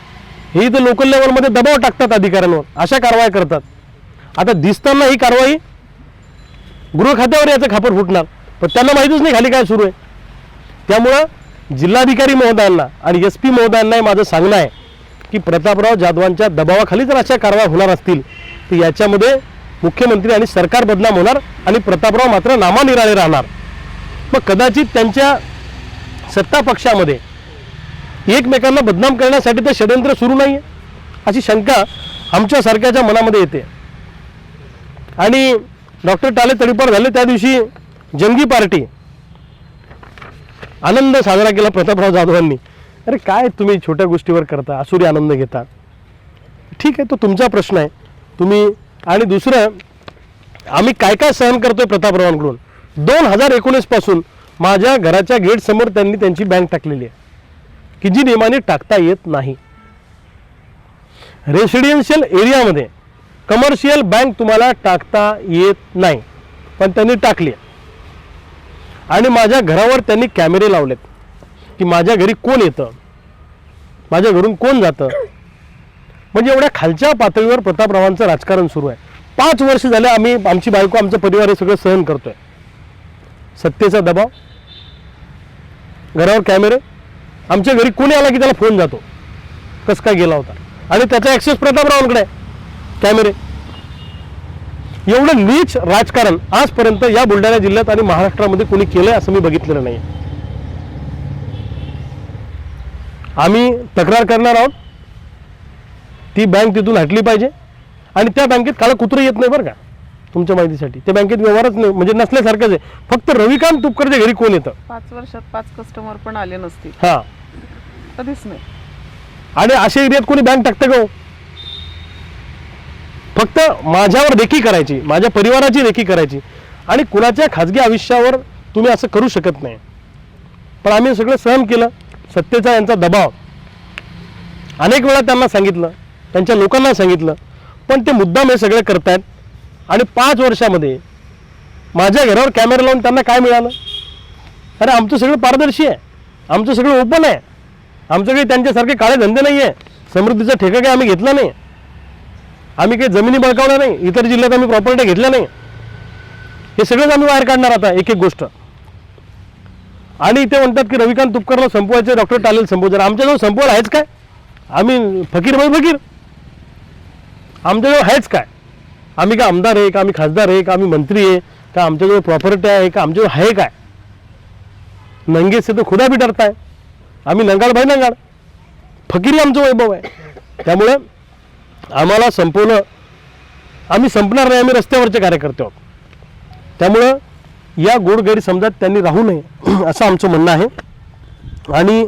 हे तर लोकल लेवलमध्ये दबाव टाकतात अधिकाऱ्यांवर, अशा कारवाया करतात. आता दिसताना ही कारवाई गृह खात्यावर याचं खापर फुटणार, पण त्यांना माहीतच नाही खाली काय सुरू आहे. त्यामुळं जिल्हाधिकारी महोदयांना आणि SP महोदयांना माझं सांगणं आहे की प्रतापराव जाधवांच्या दबावाखाली जर अशा कारवाया होणार असतील तर याच्यामध्ये मुख्यमंत्री आणि सरकार बदनाम होणार आणि प्रतापराव मात्र नामानिराळे राहणार. मग कदाचित त्यांच्या सत्ता पक्षामध्ये एकमेकांना बदनाम करण्यासाठी ते षडयंत्र सुरू नाही आहे अशी शंका आमच्यासारख्याच्या मनामध्ये येते. आणि डॉक्टर टाले तडीपार झाले त्या दिवशी जंगी पार्टी आनंद साजरा केला प्रतापराव जाधवांनी. अरे काय तुम्ही छोट्या गोष्टीवर करता, आसुरी आनंद घेता. ठीक आहे, तो तुमचा प्रश्न आहे तुम्ही. आणि दुसरं, आम्ही काय काय सहन करतोय प्रतापरावांकडून. 2019 पासून माझ्या घराच्या गेटसमोर त्यांनी त्यांची बँक टाकलेली आहे की जी नियमाने टाकता येत नाही. रेसिडेन्शियल एरियामध्ये कमर्शियल बँक तुम्हाला टाकता येत नाही, पण त्यांनी टाकली. आणि माझ्या घरावर त्यांनी कॅमेरे लावलेत की माझ्या घरी कोण येतं, माझ्या घरून कोण जातं. म्हणजे एवढ्या खालच्या पातळीवर प्रतापरावांचं राजकारण सुरू आहे. 5 वर्ष झाले आम्ही, आमची बायको, आमचा परिवार हे सगळं सहन करतोय. सत्तेचा दबाव, घरावर कॅमेरे, आमच्या घरी कोणी आला की त्याला फोन जातो कसं काय गेला होता, आणि त्याचा ॲक्सेस प्रतापरावांकडे आहे, कॅमेरे. एवढं नीच राजकारण आजपर्यंत या बुलढाणा जिल्ह्यात आणि महाराष्ट्रामध्ये कोणी केलंय असं मी बघितलेलं नाही. आम्ही तक्रार करणार आहोत, ती बँक तिथून हटली पाहिजे. आणि त्या बँकेत काळं कुत्रं येत नाही बरं का, तुमच्या माहितीसाठी. त्या बँकेत व्यवहारच नाही, म्हणजे नसल्यासारखंच आहे. फक्त रविकांत तुपकरच्या घरी कोण येतं. 5 वर्षात 5 कस्टमर पण आले नसतील, हा, कधीच नाही. आणि अशा एरियात कोणी बँक टाकतं का? फक्त माझ्यावर रेकी करायची, माझ्या परिवाराची रेकी करायची, आणि कुणाच्या खाजगी आयुष्यावर तुम्ही असं करू शकत नाही. पण आम्ही सगळं सहन केलं. सत्तेचा यांचा दबाव अनेक वेळा त्यांना सांगितलं, त्यांच्या लोकांना सांगितलं, पण ते मुद्दाम हे सगळे करतायत. आणि 5 वर्षामध्ये माझ्या घरावर कॅमेरा लावून त्यांना काय मिळालं? अरे आमचं सगळं पारदर्शी आहे, आमचं सगळं ओपन आहे, आमचं काही त्यांच्यासारखे काळे धंदे नाही आहे, समृद्धीचा ठेका काही आम्ही घेतला नाही, आम्ही काही जमिनी बळकावल्या नाही, इतर जिल्ह्यात आम्ही प्रॉपर्टी घेतल्या नाही. हे सगळंच आम्ही बाहेर काढणार आता एक एक गोष्ट. आणि ते म्हणतात की रविकांत तुपकरला संपवायचे, डॉक्टर टालेल संपवायचं. आमच्याजवळ संपवायला आहेच काय? आम्ही फकीर भाई फकीर, आमच्याजवळ आहेच काय? आम्ही का आमदार आहे का, आम्ही खासदार आहे का, आम्ही मंत्री आहे का, आमच्याजवळ प्रॉपर्टी आहे का, आमच्याजवळ आहे काय? नंगे से तो खुदा भी डरता है. आम्ही नंगाड भाई नंगाड, फकीरी आमचं वैभव आहे. त्यामुळे आम्हाला संपवलं, आम्ही संपणार नाही, आम्ही रस्त्यावरचे कार्यकर्ते आहोत. त्यामुळं या गैरसमजात त्यांनी राहू नये असं आमचं म्हणणं आहे. आणि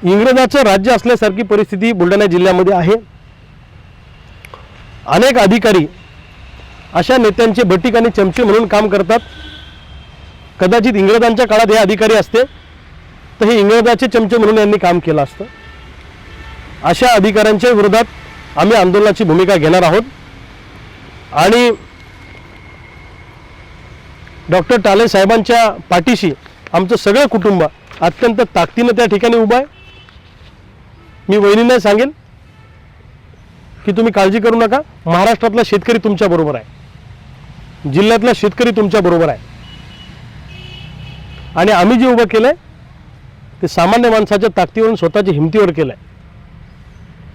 इंग्रजाचं राज्य असल्यासारखी परिस्थिती बुलढाणा जिल्ह्यामध्ये आहे. अनेक अधिकारी अशा नेत्यांचे बटीक आणि चमचे म्हणून काम करतात. कदाचित इंग्रजांच्या काळात हे अधिकारी असते तर हे इंग्रजाचे चमचे म्हणून यांनी काम केलं असतं. अशा अधिकाऱ्यांच्या विरोधात आम्ही आंदोलनाची भूमिका घेणार आहोत. आणि डॉक्टर टाले साहेबांच्या पाठीशी आमचं सगळं कुटुंब अत्यंत ताकदीनं त्या ठिकाणी उभं आहे. मी वहिनींना सांगेन की तुम्ही काळजी करू नका, महाराष्ट्रातला शेतकरी तुमच्या बरोबर आहे, जिल्ह्यातला शेतकरी तुमच्या बरोबर आहे. आणि आम्ही जे उभं केलंय ते सामान्य माणसाच्या ताकदीवरून स्वतःच्या हिमतीवर केलंय.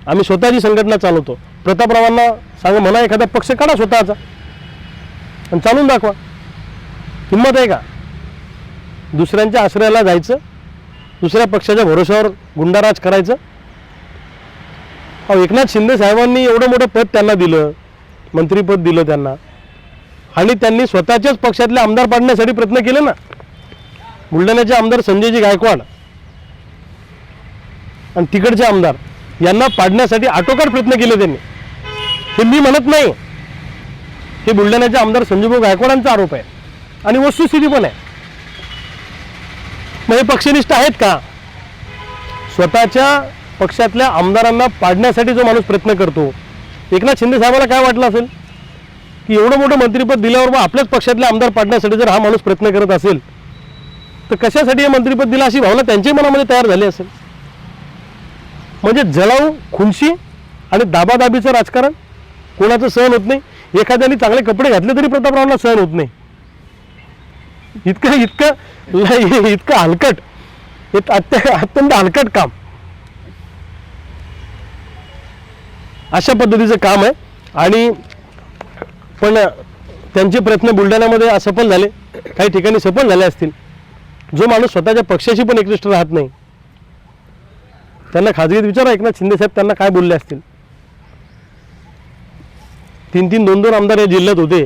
आम्ही स्वतःची संघटना चालवतो. प्रतापरावांना सांगा, म्हणा एखादा पक्ष काढा स्वतःचा आणि चालून दाखवा. हिंमत आहे का? दुसऱ्यांच्या आश्रयाला जायचं, दुसऱ्या पक्षाच्या भरोश्यावर गुंडाराज करायचं? एकनाथ शिंदे साहेबांनी एवढं मोठं पद त्यांना दिलं, मंत्रीपद दिलं त्यांना, आणि त्यांनी स्वतःच्याच पक्षातले आमदार पाडण्यासाठी प्रयत्न केले ना. बुलढाण्याचे आमदार संजयजी गायकवाड आणि तिकडचे आमदार यांना पाडण्यासाठी आटोकाट प्रयत्न केले त्यांनी. हे मी म्हणत नाही, हे बुलढाण्याचे आमदार संजयभाऊ गायकवाडांचा आरोप आहे आणि वस्तुस्थिती पण आहे. मग हे पक्षनिष्ठ आहेत का? स्वतःच्या पक्षातल्या आमदारांना पाडण्यासाठी जो माणूस प्रयत्न करतो, एकनाथ शिंदे साहेबांना काय वाटलं असेल की एवढं मोठं मंत्रिपद दिल्यावर मग आपल्याच पक्षातले आमदार पाडण्यासाठी जर हा माणूस प्रयत्न करत असेल तर कशासाठी हे मंत्रिपद दिलं अशी भावना त्यांच्याही मनामध्ये तयार झाली असेल. म्हणजे जळाऊ खुनशी आणि दाबादाबीचं राजकारण कोणाचं सहन होत नाही. एखाद्याने चांगले कपडे घातले तरी प्रतापरावांना सहन होत नाही. इतकं इतकं इतकं हलकट, अत्यंत हलकट काम, अशा पद्धतीचं काम आहे. आणि पण त्यांचे प्रयत्न बुलढाण्यामध्ये असफल झाले, काही ठिकाणी सफल झाले असतील. जो माणूस स्वतःच्या पक्षाशी पण एकनिष्ठ राहत नाही त्यांना खाजगीत विचारा, एकनाथ शिंदे साहेब त्यांना काय बोलले असतील. 3-3, 2-2 आमदार या जिल्ह्यात होते.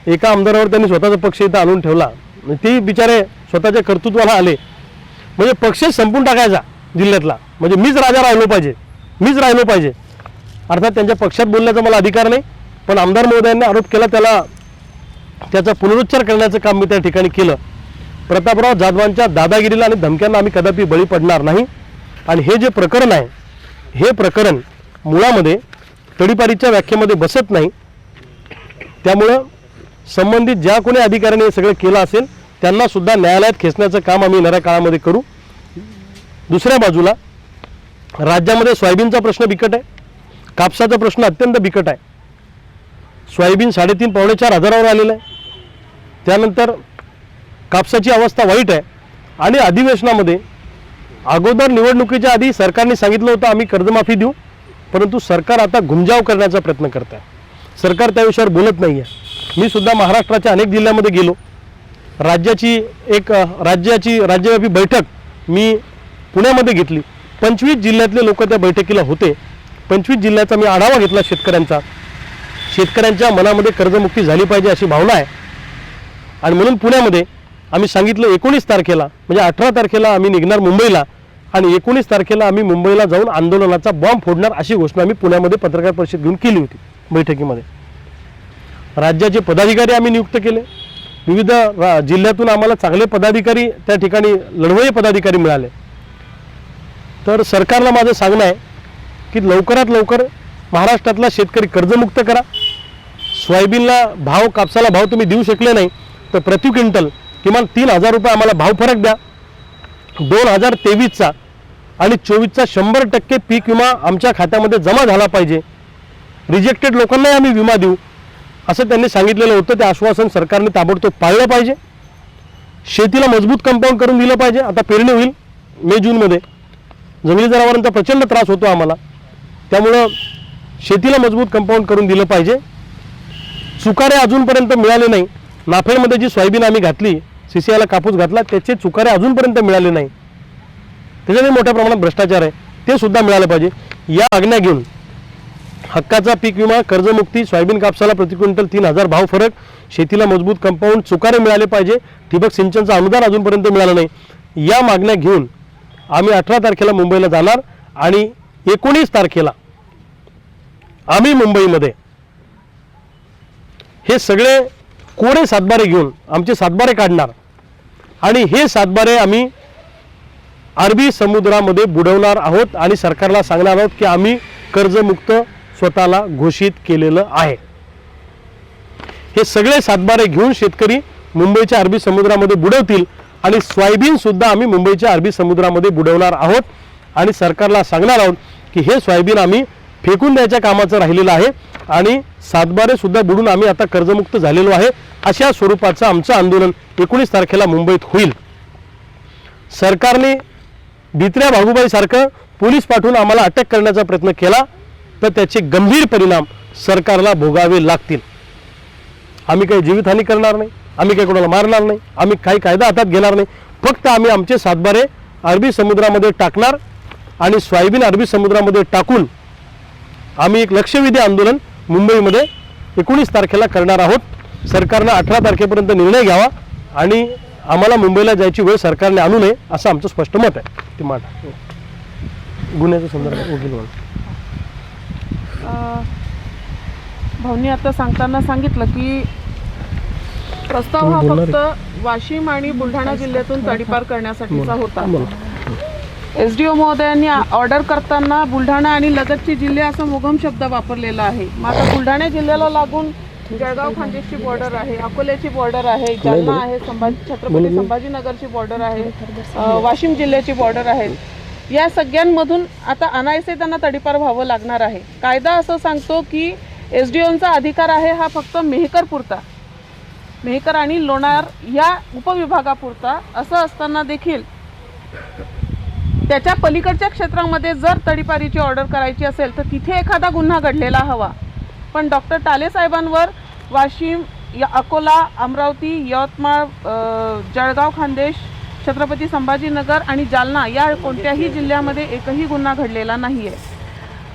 एका आमदारावर त्यांनी स्वतःचा पक्ष इथं आणून ठेवला, ते बिचारे स्वतःच्या कर्तृत्वाला आले. म्हणजे पक्ष संपून टाकायचा जिल्ह्यातला, म्हणजे मीच राजा राहिलो पाहिजे, मीच राहिलो पाहिजे. अर्थात त्यांच्या पक्षात बोलण्याचा मला अधिकार नाही, पण आमदार महोदयांनी आरोप केला, त्याचा पुनरुच्चार करण्याचं काम मी त्या ठिकाणी केलं. प्रतापराव जाधवांच्या दादागिरीला आणि धमक्यांना आम्ही कदापि बळी पडणार नाही. आणि हे जे प्रकरण आहे, हे प्रकरण मुळामध्ये तडीपारीच्या व्याख्येमध्ये बसत नाही. त्यामुळं संबंधित ज्या कोणी अधिकाऱ्यांनी हे सगळं केलं असेल त्यांना सुद्धा न्यायालयात खेचण्याचं काम आम्ही येणाऱ्या काळामध्ये करू. दुसऱ्या बाजूला राज्यामध्ये सोयाबीनचा प्रश्न बिकट आहे, कापसाचा प्रश्न अत्यंत बिकट आहे. सोयाबीन 3.5-4 हजारावर आलेलं आहे. त्यानंतर कापसाची अवस्था वाईट आहे. आणि अधिवेशनामध्ये अगोदर निवडणुकीच्या आधी सरकारने सांगितलं होतं आम्ही कर्जमाफी देऊ, परंतु सरकार आता घुमजाव करण्याचा प्रयत्न करत आहे. सरकार त्या विषयावर बोलत नाही आहे. मी सुद्धा महाराष्ट्राच्या अनेक जिल्ह्यामध्ये गेलो. राज्यव्यापी बैठक मी पुण्यामध्ये घेतली. 25 जिल्ह्यातले लोक त्या बैठकीला होते. 25 जिल्ह्याचा मी आढावा घेतला शेतकऱ्यांचा. शेतकऱ्यांच्या मनामध्ये कर्जमुक्ती झाली पाहिजे अशी भावना आहे. आणि म्हणून पुण्यामध्ये आम्ही सांगितलं 19 तारखेला, म्हणजे 18 तारखेला आम्ही निघणार मुंबईला आणि 19 तारखेला आम्ही मुंबईला जाऊन आंदोलनाचा बॉम्ब फोडणार अशी घोषणा आम्ही पुण्यामध्ये पत्रकार परिषद घेऊन केली होती बैठकीमध्ये. राज्याचे पदाधिकारी आम्ही नियुक्त केले. विविध जिल्ह्यातून आम्हाला चांगले पदाधिकारी त्या ठिकाणी लढवय्ये पदाधिकारी मिळाले. तर सरकारला माझं सांगणं आहे की लवकरात लवकर महाराष्ट्रातला शेतकरी कर्जमुक्त करा. सोयाबीनला भाव, कापसाला भाव तुम्ही देऊ शकले नाही तर प्रति क्विंटल किमान 3,000 रुपये आम्हाला भाव फरक द्या. 2023चा आणि 24चा 100% पीक विमा आमच्या खात्यामध्ये जमा झाला पाहिजे. रिजेक्टेड लोकांनाही आम्ही विमा देऊ असं त्यांनी सांगितलेलं होतं. ते आश्वासन सरकारने ताबडतोब पाळलं पाहिजे. शेतीला मजबूत कंपाऊंड करून दिलं पाहिजे. आता पेरणी होईल मे जूनमध्ये. जंगली जनावरांचा प्रचंड त्रास होतो आम्हाला, त्यामुळं शेतीला मजबूत कंपाऊंड करून दिलं पाहिजे. चुकारे अजूनपर्यंत मिळाले नाही. नाफेडमध्ये जी सोयाबीन आम्ही घातली, CCIला कापूस घातला, त्याचे चुकारे अजूनपर्यंत मिळाले नाही. त्याच्याने मोठ्या प्रमाणात भ्रष्टाचार आहे, ते सुद्धा मिळालं पाहिजे. या आज्ञा घेऊन हक्काचा पीक विमा, कर्जमुक्ती, सोयाबीन कापसाला प्रति क्विंटल 3,000 भाव फरक, शेतीला मजबूत कंपाऊंड, चुकारे मिळाले पाहिजे. ठिबक सिंचनचं अनुदान अजूनपर्यंत मिळालं नाही. या मागण्या घेऊन आम्ही 18 तारखेला मुंबईला जाणार आणि 19 तारखेला आम्ही मुंबईमध्ये हे सगळे कोरे सातबारे घेऊन आमचे सातबारे काढणार आणि हे सातबारे आम्ही अरबी समुद्रामध्ये बुडवणार आहोत आणि सरकारला सांगणार आहोत की आम्ही कर्जमुक्त स्वतःला घोषित केलेलं आहे. हे सगळे सातबारे घेऊन शेतकरी मुंबईच्या अरबी समुद्रामध्ये बुडवतील आणि सोयाबीन सुद्धा आम्ही मुंबईच्या अरबी समुद्रामध्ये बुडवणार आहोत आणि सरकारला सांगणार आहोत की हे सोयाबीन आम्ही फेकून द्यायच्या कामाचं राहिलेलं आहे आणि सातबारे सुद्धा बुडून आम्ही आता कर्जमुक्त झालेलो आहे. अशा स्वरूपाचं आमचं आंदोलन 19 तारखेला मुंबईत होईल. सरकारने भित्र्या भागूबाईसारखं पोलीस पाठवून आम्हाला अटक करण्याचा प्रयत्न केला तर त्याचे गंभीर परिणाम सरकारला भोगावे लागतील. आम्ही काही जीवितहानी करणार नाही, आम्ही काही कोणाला मारणार नाही, आम्ही काही कायदा हातात घेणार नाही. फक्त आम्ही आमचे सातबारे अरबी समुद्रामध्ये टाकणार आणि सोयाबीन अरबी समुद्रामध्ये टाकून आम्ही एक लक्षवेधी आंदोलन मुंबईमध्ये 19 तारखेला करणार आहोत. सरकारनं 18 तारखेपर्यंत निर्णय घ्यावा आणि आम्हाला मुंबईला जायची वेळ सरकारने आणू नये असं आमचं स्पष्ट मत आहे. ते मांडा गुन्ह्याच्या संदर्भात वकील म्हणून. भाऊनी आता सांगताना सांगितलं की प्रस्ताव हा फक्त वाशिम आणि बुलढाणा जिल्ह्यातून तडीपार करण्यासाठीचा होता. SDO महोदयांनी ऑर्डर करताना बुलढाणा आणि लगतचे जिल्हे असा मोगम शब्द वापरलेला आहे. मग आता बुलढाणा जिल्ह्याला लागून जळगाव खानदेशची बॉर्डर आहे, अकोल्याची बॉर्डर आहे, जालना आहे, छत्रपती संभाजीनगरची बॉर्डर आहे, वाशिम जिल्ह्याची बॉर्डर आहे. या सगळ्यांमधून आता अनायसे त्यांना तडीपार व्हावं लागणार आहे. कायदा असं सांगतो की SDOंचा अधिकार आहे हा फक्त मेहकरपुरता, मेहकर आणि लोणार या उपविभागापुरता. असं असताना देखील त्याच्या पलीकडच्या क्षेत्रामध्ये जर तडीपारीची ऑर्डर करायची असेल तर तिथे एखादा गुन्हा घडलेला हवा. पण डॉक्टर टाले साहेबांवर वाशिम, अकोला, अमरावती, यवतमाळ, जळगाव खानदेश, छत्रपती संभाजीनगर आणि जालना या कोणत्याही जिल्ह्यामध्ये एकही गुन्हा घडलेला नाही आहे.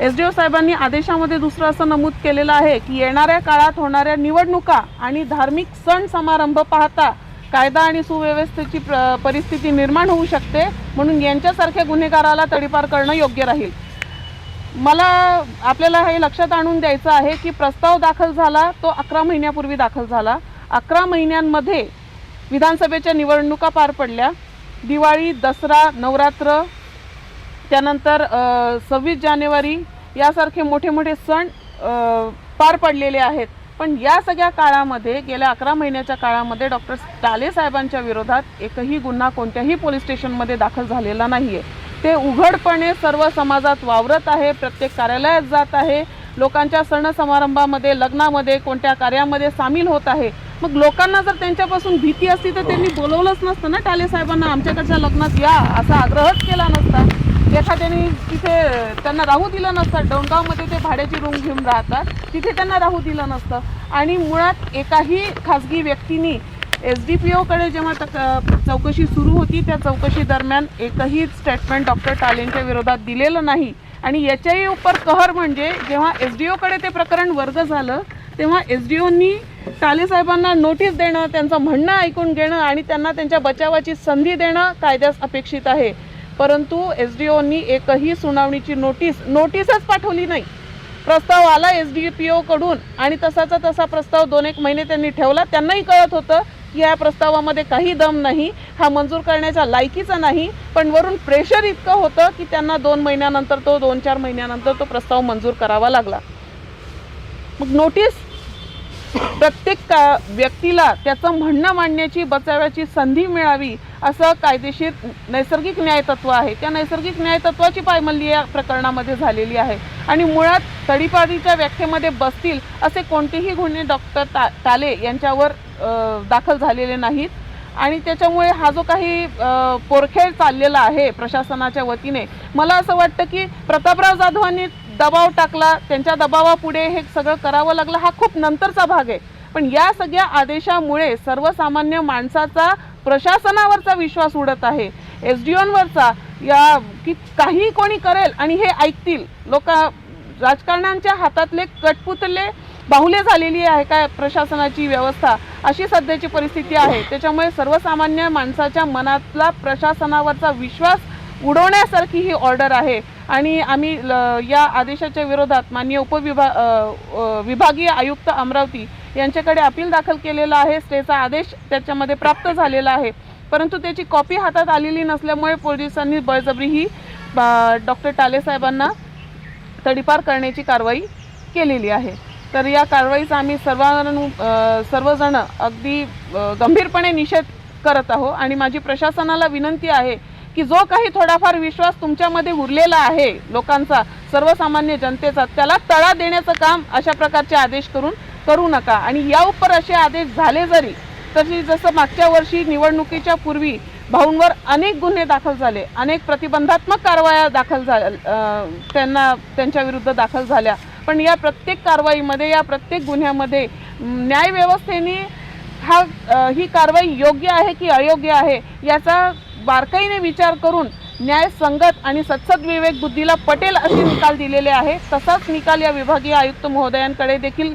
SDO साहेबांनी आदेशामध्ये दुसरं असं नमूद केलेलं आहे की येणाऱ्या काळात होणाऱ्या निवडणुका आणि धार्मिक सण समारंभ पाहता कायदा आणि सुव्यवस्थेची परिस्थिती निर्माण होऊ शकते, म्हणून यांच्यासारख्या गुन्हेगाराला तडीपार करणं योग्य राहील. मला आपल्याला हे लक्षात आणून द्यायचं आहे की प्रस्ताव दाखल झाला तो 11 महिन्यापूर्वी दाखल झाला. 11 महिन्यांमध्ये विधानसभेच्या निवडणुका पार पडल्या, दिवाळी, दसरा, नवरात्र, त्यानंतर 26 जानेवारी यासारखे मोठे मोठे सण पार पडलेले आहेत. पण या सगळ्या काळामध्ये गेल्या 11 महिन्याच्या काळामध्ये डॉक्टर टाले साहेबांच्या विरोधात एकही गुन्हा कोणत्याही पोलीस स्टेशनमध्ये दाखल झालेला नाही आहे. ते उघडपणे सर्व समाजात वावरत आहे, प्रत्येक कार्यालयात जात आहे, लोकांच्या सण समारंभामध्ये, लग्नामध्ये, कोणत्या कार्यामध्ये सामील होत आहे. मग लोकांना जर त्यांच्यापासून भीती असती तर त्यांनी बोलवलंच नसतं ना टाले साहेबांना, आमच्याकडच्या लग्नात या असा आग्रहच केला नसता. एखाद्याने तिथे त्यांना राहू दिलं नसतं. डोंगावमध्ये ते भाड्याची रूम घेऊन राहतात, तिथे त्यांना राहू दिलं नसतं. आणि मुळात एकाही खाजगी व्यक्तीने SDPOकडे जेव्हा चौकशी सुरू होती त्या चौकशी दरम्यान एकही स्टेटमेंट डॉक्टर टालेंच्या विरोधात दिलेलं नाही. आणि याच्याही उपर कहर म्हणजे जेव्हा SDOकडे ते प्रकरण वर्ग झालं तेव्हा SDOंनी टाले साहेबांना नोटीस देणं, त्यांचं म्हणणं ऐकून घेणं आणि त्यांना त्यांच्या बचावाची संधी देणं कायद्यास अपेक्षित आहे. परंतु SDOंनी एकही सुनावणीची नोटीसच पाठवली नाही. प्रस्ताव आला SDPOकडून आणि तसाचा तसा प्रस्ताव 2-1 महिने त्यांनी ठेवला. त्यांनाही कळत होतं की या प्रस्तावामध्ये काही दम नाही, हा मंजूर करण्याच्या लायकीचा नाही, पण वरून प्रेशर इतकं होतं की त्यांना 2 महिन्यानंतर 2-4 महिन्यानंतर तो प्रस्ताव मंजूर करावा लागला. मग नोटीस प्रत्येक व्यक्तीला त्याचं म्हणणं मांडण्याची बचावाची संधी मिळावी असं कायदेशीर नैसर्गिक न्यायतत्व आहे. त्या नैसर्गिक न्यायतत्वाची पायमल्ली या प्रकरणामध्ये झालेली आहे आणि मुळात तडीपारीच्या व्याख्येमध्ये बसतील असे कोणतेही गुन्हे डॉक्टर टाले यांच्यावर दाखल झालेले नाहीत आणि त्याच्यामुळे हा जो काही पोरखेळ चाललेला आहे प्रशासनाच्या वतीने, मला असं वाटतं की प्रतापराव जाधवांनी दबाव टाकला, त्यांच्या दबावापुढे हे सगळं करावं लागलं, हा खूप नंतरचा भाग आहे. पण या सगळ्या आदेशामुळे सर्वसामान्य माणसाचा प्रशासनावरचा विश्वास उडत आहे, SDOंवरचा, या की काही कोणी करेल आणि हे ऐकतील. राजकारण्यांच्या हातातले कटपुतले बाहुले झालेली आहे काय प्रशासनाची व्यवस्था, अशी सध्याची परिस्थिती आहे. त्याच्यामुळे सर्वसामान्य माणसाच्या मनातला प्रशासनावरचा विश्वास उडवण्यासारखी ही ऑर्डर आहे आणि आम्ही या आदेशाच्या विरोधात माननीय विभागीय आयुक्त अमरावती यांच्याकडे अपील दाखल केलेला आहे. स्टेचा आदेश त्याच्यामध्ये प्राप्त झालेला आहे, परंतु त्याची कॉपी हातात आलेली नसल्यामुळे पोलिसांनी बळजबरी ही डॉक्टर टाले साहेबांना तडीपार करण्याची कारवाई केलेली आहे. तर या कारवाईचा आम्ही सर्वजण अगदी गंभीरपणे निषेध करत आहोत आणि माझी प्रशासनाला विनंती आहे की जो काही थोडाफार विश्वास तुमच्यामध्ये उरलेला आहे लोकांचा, सर्वसामान्य जनतेचा, त्याला तडा देण्याचं काम अशा प्रकारचे आदेश करू नका. आणि या उपर असे आदेश झाले जरी तरी जसं मागच्या वर्षी निवडणुकीच्या पूर्वी भाऊंवर अनेक गुन्हे दाखल झाले, अनेक प्रतिबंधात्मक कारवाया दाखल झाल्या, त्यांच्या विरुद्ध दाखल झाल्या, पण या प्रत्येक कारवाईमध्ये, या प्रत्येक गुन्ह्यामध्ये न्यायव्यवस्थेने ही कारवाई योग्य आहे की अयोग्य आहे याचा बारकाईने विचार करून न्यायसंगत आणि सत्सद विवेक बुद्धीला पटेल असे निकाल दिलेले आहे. तसाच निकाल या विभागीय आयुक्त महोदयांकडे देखील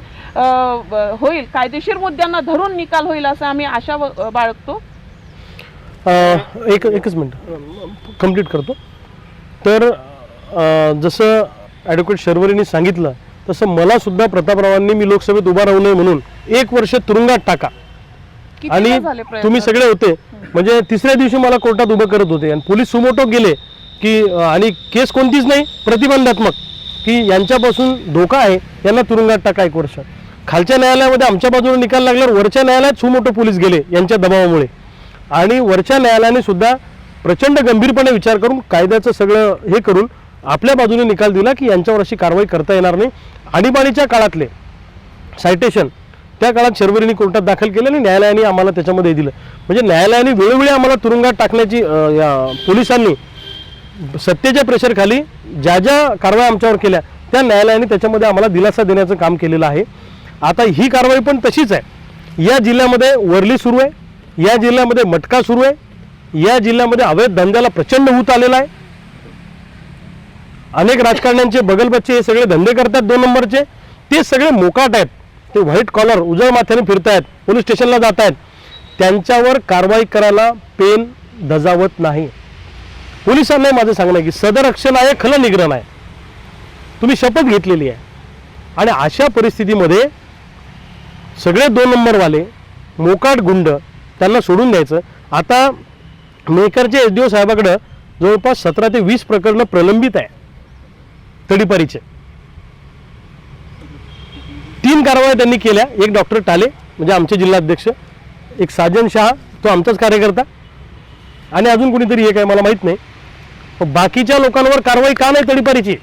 होईल, कायदेशीर मुद्द्यांना धरून निकाल होईल असं आम्ही आशा बाळगतो. एकच मिनिट कंप्लीट करतो. तर जसं ॲडव्होकेट शर्वरींनी सांगितलं तसं मला सुद्धा प्रतापरावांनी मी लोकसभेत उभा राहू नये म्हणून 1 वर्ष तुरुंगात टाका आणि तुम्ही सगळे होते, म्हणजे तिसऱ्या दिवशी मला कोर्टात उभं करत होते आणि पोलीस सुमोटो गेले की आणि केस कोणतीच नाही, प्रतिबंधात्मक, की यांच्यापासून धोका आहे, यांना तुरुंगात टाका 1 वर्ष. खालच्या न्यायालयामध्ये आमच्या बाजूने निकाल लागल्यावर वरच्या न्यायालयात सुमोटो पोलीस गेले यांच्या दबावामुळे आणि वरच्या न्यायालयाने सुद्धा प्रचंड गंभीरपणे विचार करून कायद्याचं सगळं हे करून आपल्या बाजूने निकाल दिला की यांच्यावर अशी कारवाई करता येणार नाही. आणीबाणीच्या काळातले सायटेशन त्या काळात शर्वरींनी कोर्टात दाखल केले आणि न्यायालयाने आम्हाला त्याच्यामध्ये दिलं. म्हणजे न्यायालयाने वेळोवेळी आम्हाला तुरुंगात टाकण्याची पोलिसांनी सत्तेच्या प्रेशरखाली ज्या ज्या कारवाया आमच्यावर केल्या त्या न्यायालयाने त्याच्यामध्ये आम्हाला दिलासा देण्याचं काम केलेलं आहे. आता ही कारवाई पण तशीच आहे. या जिल्ह्यामध्ये वरली सुरू आहे, या जिल्ह्यामध्ये मटका सुरू आहे, या जिल्ह्यामध्ये अवैध धंद्याला प्रचंड ऊत आलेला आहे. अनेक राजकारण्यांचे बगलबच्चे हे सगळे धंदे करतात 2 नंबरचे, ते सगळे मोकाट आहेत, ते व्हाईट कॉलर उजळ माथ्याने फिरतायत, पोलीस स्टेशनला जात आहेत, त्यांच्यावर कारवाई करायला पेन धजावत नाही. पोलिसांना माझं सांगणं आहे की सदरक्षण आहे, खल निग्रहण आहे, तुम्ही शपथ घेतलेली आहे आणि अशा परिस्थितीमध्ये सगळे 2 नंबरवाले मोकाट गुंड त्यांना सोडून द्यायचं. आता मेकरचे SDO साहेबाकडं जवळपास 17 ते 20 प्रकरणं प्रलंबित आहे तडीपारीचे. 3 कारवाया त्यांनी केल्या, एक डॉक्टर टाले म्हणजे आमचे जिल्हाध्यक्ष, एक साजन शहा तो आमचाच कार्यकर्ता आणि अजून कोणीतरी एक आहे मला माहीत नाही. बाकीच्या लोकांवर कारवाई का नाही तडीपारीची?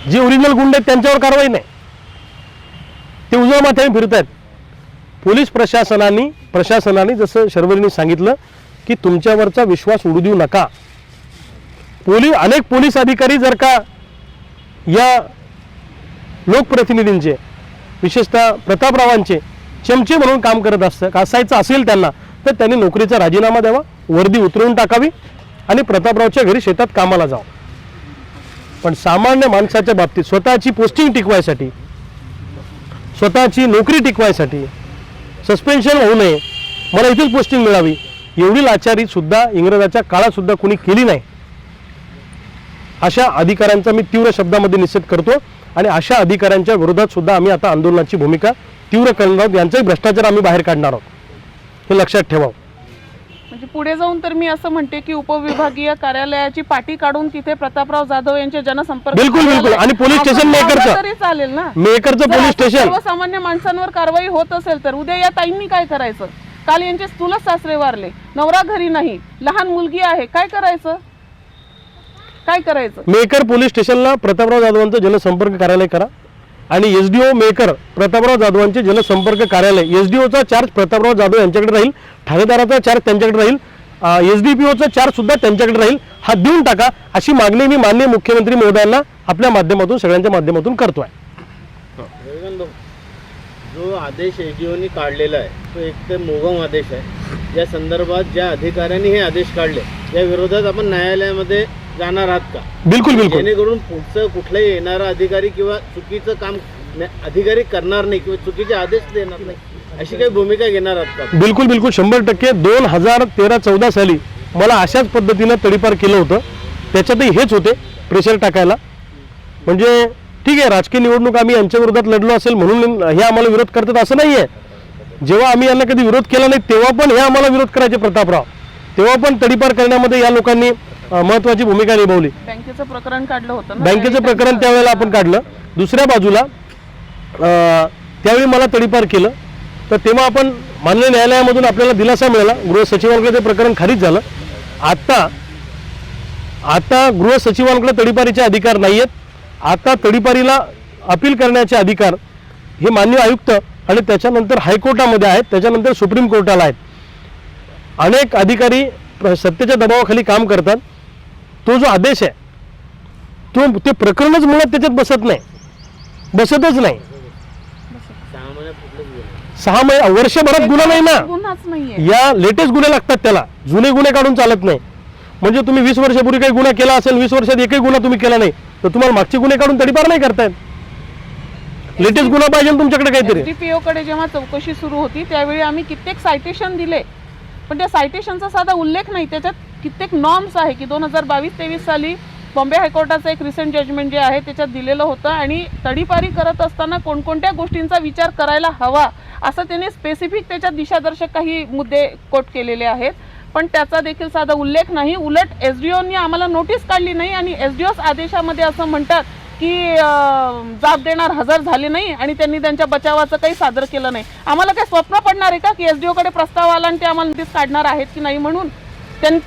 जे ओरिजिनल गुंड आहेत त्यांच्यावर कारवाई नाही, ते उजळ माथ्याने फिरत आहेत. पोलीस प्रशासनाने जसं शर्वरींनी सांगितलं की तुमच्यावरचा विश्वास उडू देऊ नका. अनेक पोलीस अधिकारी जर का या लोकप्रतिनिधींचे विशेषतः प्रतापरावांचे चमचे म्हणून काम करत असायचं असेल त्यांना, तर त्यांनी नोकरीचा राजीनामा द्यावा, वर्दी उतरवून टाकावी आणि प्रतापरावच्या घरी शेतात कामाला जावं. पण सामान्य माणसाच्या बाबतीत स्वतःची पोस्टिंग टिकवायसाठी, स्वतःची नोकरी टिकवायसाठी सस्पेन्शन होऊ नये, मला इथेच पोस्टिंग मिळावी, एवढी लाचारी सुद्धा इंग्रजाच्या काळात सुद्धा कोणी केली नाही. अशा अधिकाऱ्यांचा मी तीव्र शब्दामध्ये निषेध करतो आणि अशा अधिकाऱ्यांच्या विरोधात सुद्धा आम्ही आता आंदोलनाची भूमिका तीव्र करणार आहोत. यांचाही भ्रष्टाचार आम्ही बाहेर काढणार आहोत, हे लक्षात ठेवावं. पुढे जाऊन तर मी असं म्हणते की उपविभागीय कार्यालयाची पाटी काढून तिथे प्रतापराव जाधव यांचे जनसंपर्क बिलकुल बिलकुल आणि पोलीस स्टेशन मेकरचं तरी चालेल ना. मेकरचं जर पोलीस असं स्टेशन सर्वसामान्य माणसांवर कारवाई होत असेल तर उद्या या ताईंनी काय करायचं? काल यांचे चुलत सासरे वारले, नवरा घरी नाही, लहान मुलगी आहे, काय करायचं? काय करायचं? मेकर पोलीस स्टेशनला प्रतापराव जाधवांचं जनसंपर्क कार्यालय करा आणि एसडीओ मेकर प्रतापराव जाधवांचे जनसंपर्क कार्यालय. एसडीओचा चार्ज प्रतापराव जाधव यांच्याकडे राहील, ठाणेदाराचा चार्ज त्यांच्याकडे राहील, एसडीपीओचा चार्ज सुद्धा त्यांच्याकडे राहील. हा देऊन टाका अशी मागणी मी माननीय मुख्यमंत्री महोदयांना आपल्या माध्यमातून सगळ्यांच्या माध्यमातून करतोय. जो आदेश एसडीओनी काढलेला आहे तो एक तर मोगम आदेश आहे. या संदर्भात ज्या अधिकाऱ्यांनी हे आदेश काढले या विरोधात आपण न्यायालयामध्ये जाणार आहात का? बिलकुल बिलकुल जेणेकरून पुढचं कुठलाही येणारा अधिकारी किंवा चुकीचं काम अधिकारी करणार नाही किंवा चुकीचे आदेश देणार नाही अशी काही भूमिका घेणार आहात का? बिलकुल बिलकुल 100%. 2013-14 साली मला अशाच पद्धतीनं तडीपार केलं होतं. त्याच्यातही हेच होते प्रेशर टाकायला. म्हणजे ठीक आहे, राजकीय निवडणूक आम्ही यांच्या विरोधात लढलो असेल म्हणून हे आम्हाला विरोध करतात असं नाही आहे. जेव्हा आम्ही यांना कधी विरोध केला नाही तेव्हा पण हे आम्हाला विरोध करायचे प्रतापराव. तेव्हा पण तडीपार करण्यामध्ये या लोकांनी महत्वाची भूमिका निभावली. बँकेचं प्रकरण काढलं होतं ना, बँकेचं प्रकरण त्यावेळेला आपण काढलं. दुसऱ्या बाजूला त्यावेळी मला तडीपार केलं तर तेव्हा आपण माननीय न्यायालयामधून आपल्याला दिलासा मिळाला. गृह सचिवांकडे ते प्रकरण खारिज झालं. आता गृह सचिवांकडे तडीपारीचे अधिकार नाही आहेत. आता तडीपारीला अपील करण्याचे अधिकार हे माननीय आयुक्त आणि त्याच्यानंतर हायकोर्टामध्ये आहेत, त्याच्यानंतर सुप्रीम कोर्टाला आहेत. अनेक अधिकारी सत्तेच्या दबावाखाली काम करतात. तो जो आदेश आहे ते प्रकरणच मुळात त्याच्यात बसतच नाही. 6 महिने वर्षभरात गुन्हा नाही ना. गुन्हाच नाहीये. या लेटेस्ट गुन्हे लागतात त्याला, जुने गुन्हे काढून चालत नाही. म्हणजे तुम्ही 20 वर्षापूर्वी काही गुन्हा केला असेल, 20 वर्षात एकही गुन्हा तुम्ही केला नाही तर तुम्हाला मागचे गुन्हे काढून तडीपार नाही करतायत. लेटेस्ट गुन्हा पाहिजे तुमच्याकडे काहीतरी. एसडीपीओ कडे जेव्हा चौकशी सुरू होती त्यावेळी आम्ही कित्येक सायटेशन दिले पण त्या सायटेशनचा साधा उल्लेख नाही. त्याच्यात कित्येक नॉर्म्स आहे की 2022-23 साली बॉम्बे हायकोर्टाचं एक रिसेंट जजमेंट जे आहे त्याच्यात दिलेलं होतं आणि तडीपारी करत असताना कोणकोणत्या गोष्टींचा विचार करायला हवा असं त्यांनी स्पेसिफिक त्याच्यात दिशादर्शक काही मुद्दे कोट केलेले आहेत. पण त्याचा देखील साधा उल्लेख नाही. उलट एसडीओनी आम्हाला नोटीस काढली नाही आणि एसडीओच आदेशामध्ये असं म्हणतात की जाब देणार हजर झाले नाही आणि त्यांनी त्यांच्या बचावाचं काही सादर केलं नाही. आम्हाला काही स्वप्न पडणार आहे का की एसडीओ कडे प्रस्ताव आला आणि ते आम्हाला नोटीस काढणार आहेत की नाही? म्हणून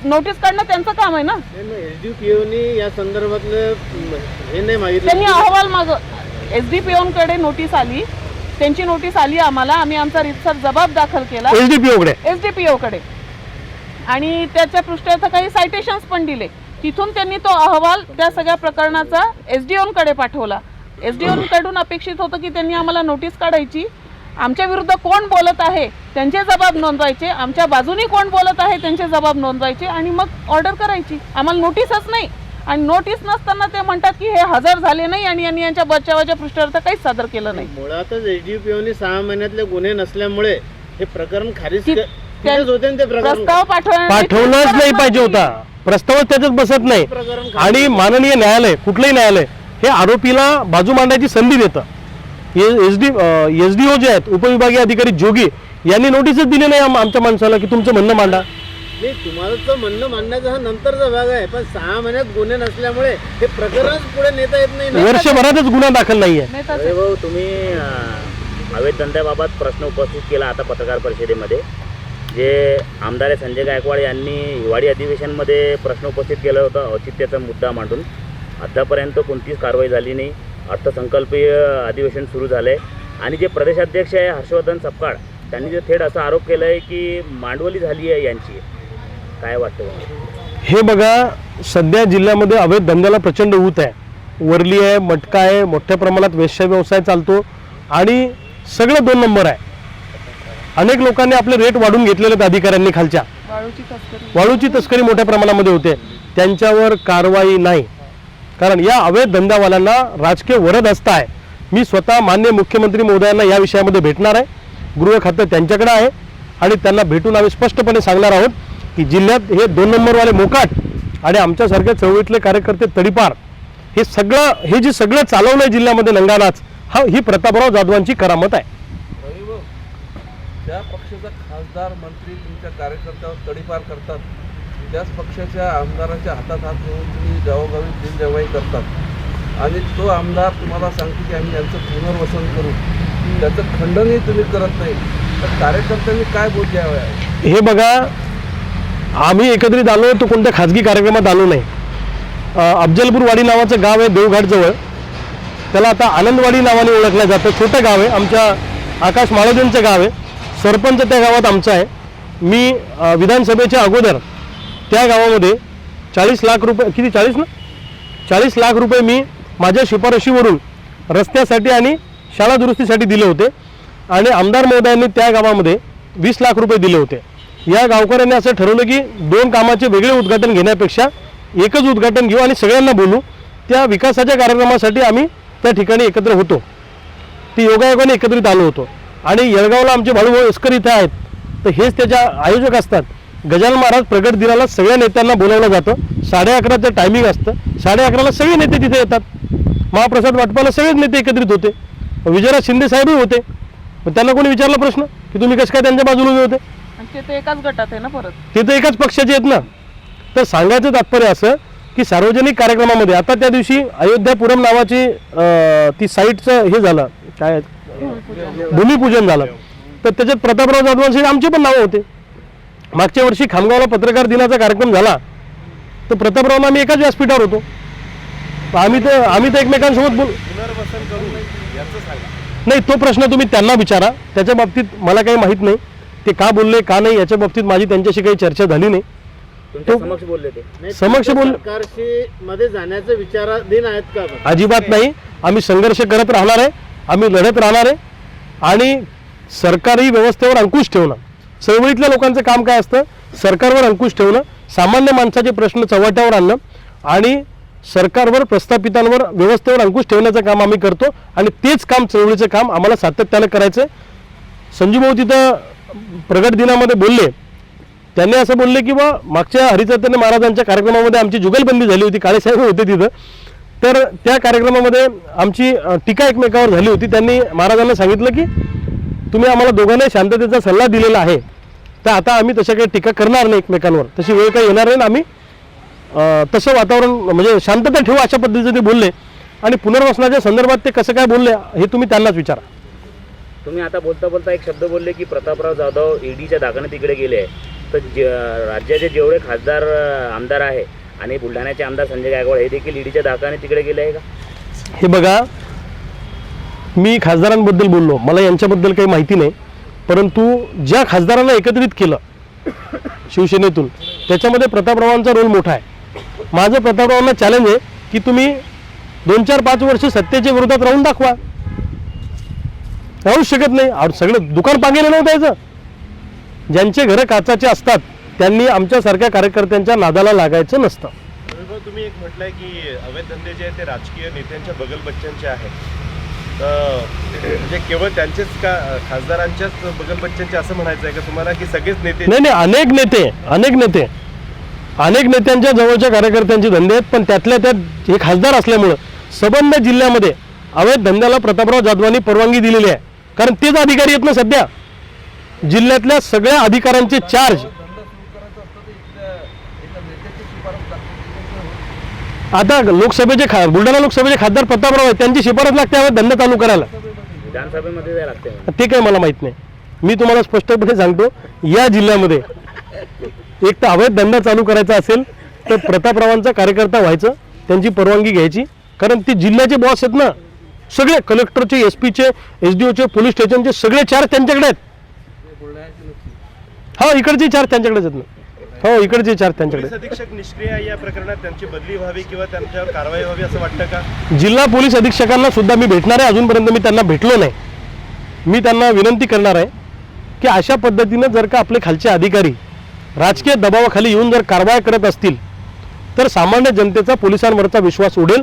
नोटीस काढणं त्यांचं काम आहे ना. एसडीपीओनी या संदर्भातलं हे नाही मागितलं. त्यांनी अहवाल एसडीपीओ कडे नोटीस आली, त्यांची नोटीस आली आम्हाला. आम्ही आमचा रितसर जबाब दाखल केला एसडीपीओ कडे आणि त्याच्या पृष्ठात काही सायटेशन्स पण दिले. तिथून त्यांनी तो अहवाल त्या सगळ्या प्रकरणाचा एसडीओ कडे पाठवला. एसडीओ कडून अपेक्षित होतं की त्यांनी आम्हाला नोटीस काढायची, आमच्या विरुद्ध कोण बोलत आहे त्यांचे जबाब नोंदवायचे, आमच्या बाजूनी कोण बोलत आहे त्यांचे जबाब नोंदवायचे आणि मग ऑर्डर करायची. आम्हाला नोटीसच नाही आणि नोटीस नसताना ते म्हणतात की हे हजर झाले नाही आणि यांनी यांच्या बचावाच्या पृष्ठार्थ काहीच सादर केलं नाही. मुळातच एसडीपीओनी 6 महिन्यातले गुन्हे नसल्यामुळे हे प्रकरण खारिज होते. ते प्रस्ताव पाठवणंच नाही पाहिजे होता. प्रस्तावच त्याच्यात बसत नाही आणि माननीय न्यायालय कुठलंही न्यायालय हे आरोपीला बाजू मांडायची संधी देतं. एसडीओ जे आहेत उपविभागीय अधिकारी जोगी यांनी नोटीसच दिली नाही आमच्या माणसाला की तुमचं म्हणणं मांडा. नाही, तुम्हाला म्हणणं मांडण्याचा हा नंतरचा भाग आहे पण 6 महिन्यात गुन्हे नसल्यामुळे हे प्रकरणच पुढे नेता येत नाही. वर्षभरातच गुन्हा दाखल नाहीये. भाऊ, तुम्ही अवैध धंद्याबाबत प्रश्न उपस्थित केला आता पत्रकार परिषदेमध्ये. जे आमदार संजय गायकवाड यांनी हिवाळी अधिवेशनमध्ये प्रश्न उपस्थित केला होता औचित्याचा मुद्दा मांडून. आतापर्यंत कोणतीच कारवाई झाली नाही. अर्थसंकल्पीय अधिवेशन सुरू झालं आहे आणि जे प्रदेशाध्यक्ष आहे हर्षवर्धन सपकाळ त्यांनी जे थेट असा आरोप केला आहे की मांडवली झाली आहे यांची. काय वाटतं? हे बघा, सध्या जिल्ह्यामध्ये अवैध धंद्याला प्रचंड ऊत आहे. वरली आहे, मटका आहे, मोठ्या प्रमाणात वेश्या व्यवसाय चालतो आणि सगळं 2 नंबर आहे. अनेक लोकांनी आपले रेट वाढून घेतलेले आहेत अधिकाऱ्यांनी. खालच्या वाळूची तस्करी मोठ्या प्रमाणामध्ये होते. त्यांच्यावर कारवाई नाही कारण या अवैध धंद्यावाल्यांना राजकीय वरद असता आहे. मी स्वतः माननीय मुख्यमंत्री महोदयांना या विषयामध्ये भेटणार आहे. गृह खातं त्यांच्याकडे आहे आणि त्यांना भेटून आम्ही स्पष्टपणे सांगणार आहोत की जिल्ह्यात हे 2 नंबरवाले मोकाट आणि आमच्यासारख्या चळवळीतले कार्यकर्ते तडीपार हे जे सगळं चालवलंय जिल्ह्यामध्ये नंगानाच ही प्रतापराव जाधवांची करामत आहे. त्या पक्षाचा खासदार आमदार मंत्री तुमच्या कार्यकर्त्यावर तडीपार करतात, त्याच पक्षाच्या आमदाराच्या हातात हात घेऊन तुम्ही गावोगावी दिलजमाई करतात आणि तो आमदार तुम्हाला सांगतो की आम्ही यांचं पुनर्वसन करू, त्याचं खंडनही तुम्ही करत नाही, तर कार्यकर्त्यांनी काय बोध द्यावे? हे बघा, आम्ही एकत्रित आलो तो कोणत्या खाजगी कार्यक्रमात आलो नाही. अफजलपूरवाडी नावाचं गाव आहे देवघाटजवळ, त्याला आता आनंदवाडी नावाने ओळखलं जातं. छोटं गाव आहे, आमच्या आकाश माळोदेंचं गाव आहे. सरपंच त्या गावात आमचा आहे. मी विधानसभेच्या अगोदर त्या गावामध्ये 40 लाख रुपये, किती 40 ना 40 लाख रुपये मी माझ्या शिफारशीवरून रस्त्यासाठी आणि शाळा दुरुस्तीसाठी दिले होते आणि आमदार महोदयांनी त्या गावामध्ये 20 लाख रुपये दिले होते. या गावकऱ्यांनी असं ठरवलं की 2 कामाचे वेगळे उद्घाटन घेण्यापेक्षा एकच उद्घाटन घेऊ आणि सगळ्यांना बोलू. त्या विकासाच्या कार्यक्रमासाठी आम्ही त्या ठिकाणी एकत्र होतो. ती योगायोगाने एकत्रित आलो होतो आणि येळगावला आमचे भाऊभाऊ एस्कर इथे आहेत, तर हेच त्याच्या आयोजक असतात. गजानन महाराज प्रगट दिनाला सगळ्या नेत्यांना बोलावलं जातं. 11:30चं टायमिंग असतं. 11:30ला सगळे नेते तिथे येतात. महाप्रसाद वाटपाला सगळेच नेते एकत्रित होते. विजयराज शिंदे साहेबही होते. पण त्यांना कोणी विचारला प्रश्न की तुम्ही कसं काय त्यांच्या बाजूला उभे होते? आणि ते तर एकाच गटात आहे ना परत. ते तर एकाच पक्षाचे आहेत ना. तर सांगायचं तात्पर्य असं की सार्वजनिक कार्यक्रमामध्ये आता त्या दिवशी अयोध्यापुरम नावाची ती साईटचं हे झालं, काय भूमिपूजन झालं, तर त्याच्यात प्रतापराव जाधवांशी आमचे पण नावं होते. मागच्या वर्षी खामगावला पत्रकार दिनाचा कार्यक्रम झाला तर प्रतापराव आम्ही एकाच व्यासपीठावर होतो. आम्ही तर एकमेकांसोबत पुनर्वसन करू याचं सांगा. नाही, तो प्रश्न तुम्ही त्यांना विचारा. त्याच्या बाबतीत मला काही माहीत नाही. ते का बोलले का नाही याच्या बाबतीत माझी त्यांच्याशी काही चर्चा झाली नाही. तुमच्या समक्ष बोलले ते? नाही, समक्ष बोल- सरकारशी मध्ये जाण्याचे विचाराधीन आहेत का आपण? अजिबात नाही. आम्ही संघर्ष करत राहणार आहे, आम्ही लढत राहणार आहे आणि सरकारी व्यवस्थेवर अंकुश ठेवणं. चळवळीतल्या लोकांचं काम काय असतं? सरकारवर अंकुश ठेवणं, सामान्य माणसाचे प्रश्न चव्हाट्यावर आणणं आणि सरकारवर प्रस्थापितांवर व्यवस्थेवर अंकुश ठेवण्याचं काम आम्ही करतो आणि तेच काम, चळवळीचं काम आम्हाला सातत्यानं करायचं आहे. संजू भाऊ तिथं प्रगट दिनामध्ये बोलले. त्यांनी असं बोलले की बा मागच्या हरिचैतन्य महाराजांच्या कार्यक्रमामध्ये आमची जुगलबंदी झाली होती, काळेसाहेब होते तिथं, तर त्या कार्यक्रमामध्ये आमची टीका एकमेकावर झाली होती. त्यांनी महाराजांना सांगितलं की तुम्ही आम्हाला दोघांना शांततेचा सल्ला दिलेला आहे, तर आता आम्ही तशा काही टीका करणार नाही एकमेकांवर, तशी वेळ काही येणार नाही. आम्ही तसं वातावरण म्हणजे शांतता ठेवू अशा पद्धतीचे ते बोलले. आणि पुनर्वसनाच्या संदर्भात ते कसं काय बोलले हे तुम्ही त्यांनाच विचारा. तुम्ही आता बोलता बोलता एक शब्द बोलले की प्रतापराव जाधव ईडीच्या दागाने तिकडे गेले आहे. तर राज्याचे जेवढे खासदार आमदार आहे आणि बुलढाण्याचे आमदार संजय गायकवाड हे देखील ईडीच्या दागाने तिकडे गेले आहे का? हे बघा, मी खासदारांबद्दल बोललो, मला यांच्याबद्दल काही माहिती नाही. परंतु ज्या खासदारांना एकत्रित केलं शिवसेनेतून त्याच्यामध्ये प्रतापरावांचा रोल मोठा आहे. माझं प्रतापरावांना चॅलेंज आहे की तुम्ही 2-4-5 वर्ष सत्तेच्या विरोधात राहून दाखवा. राहूच शकत नाही. सगळं दुकान पांगेलं नव्हतं याचं. ज्यांचे घरं काचाचे असतात त्यांनी आमच्यासारख्या कार्यकर्त्यांच्या नादाला लागायचं नसतं. तुम्ही एक म्हटलंय की अवैध धंदे जे आहेत ते राजकीय नेत्यांच्या बगलबच्च्यांचे आहेत, तर म्हणजे केवळ त्यांचेच का, खासदारांच्याच बगलबच्च्यांचे असं म्हणायचं आहे का तुम्हाला की सगळेच नेते? नाही, अनेक नेत्यांच्या जवळच्या कार्यकर्त्यांचे धंदे आहेत. पण त्यातल्या त्यात हे खासदार असल्यामुळं सबंध जिल्ह्यामध्ये अवैध धंद्याला प्रतापराव जाधवांनी परवानगी दिलेली आहे. कारण तेच अधिकारी आहेत ना सध्या. जिल्ह्यातल्या सगळ्या अधिकाऱ्यांचे चार्ज आता लोकसभेचे बुलढाणा लोकसभेचे खासदार प्रतापराव आहेत, त्यांची शिफारस लागते अवैध धंदा चालू करायला. विधानसभेमध्ये जायला लागते ते काही मला माहित नाही. मी तुम्हाला स्पष्टपणे सांगतो, या जिल्ह्यामध्ये एक तर अवैध धंदा चालू करायचा असेल तर प्रतापरावांचा कार्यकर्ता व्हायचं, त्यांची परवानगी घ्यायची. कारण ते जिल्ह्याचे बॉस आहेत ना, सगळे कलेक्टरचे, एसपीचे, एसडीओचे, पोलीस स्टेशनचे सगळे चार्ज त्यांच्याकडे आहेत. हो, इकडचे चार्ज त्यांच्याकडेच आहेत ना. हो, इकडचे चार्ज त्यांच्याकडे. पोलीस अधीक्षक निष्क्रिय आहे, या प्रकरणात त्यांची बदली व्हावी किंवा त्यांच्यावर कारवाई व्हावी असं वाटतं का? जिल्हा पोलीस अधीक्षकांना सुद्धा मी भेटणार आहे. अजूनपर्यंत मी त्यांना भेटलो नाही. मी त्यांना विनंती करणार आहे की अशा पद्धतीनं जर का आपले खालचे अधिकारी राजकीय दबावाखाली येऊन जर कारवाई करत असतील तर सामान्य जनतेचा पोलिसांवरचा विश्वास उडेल.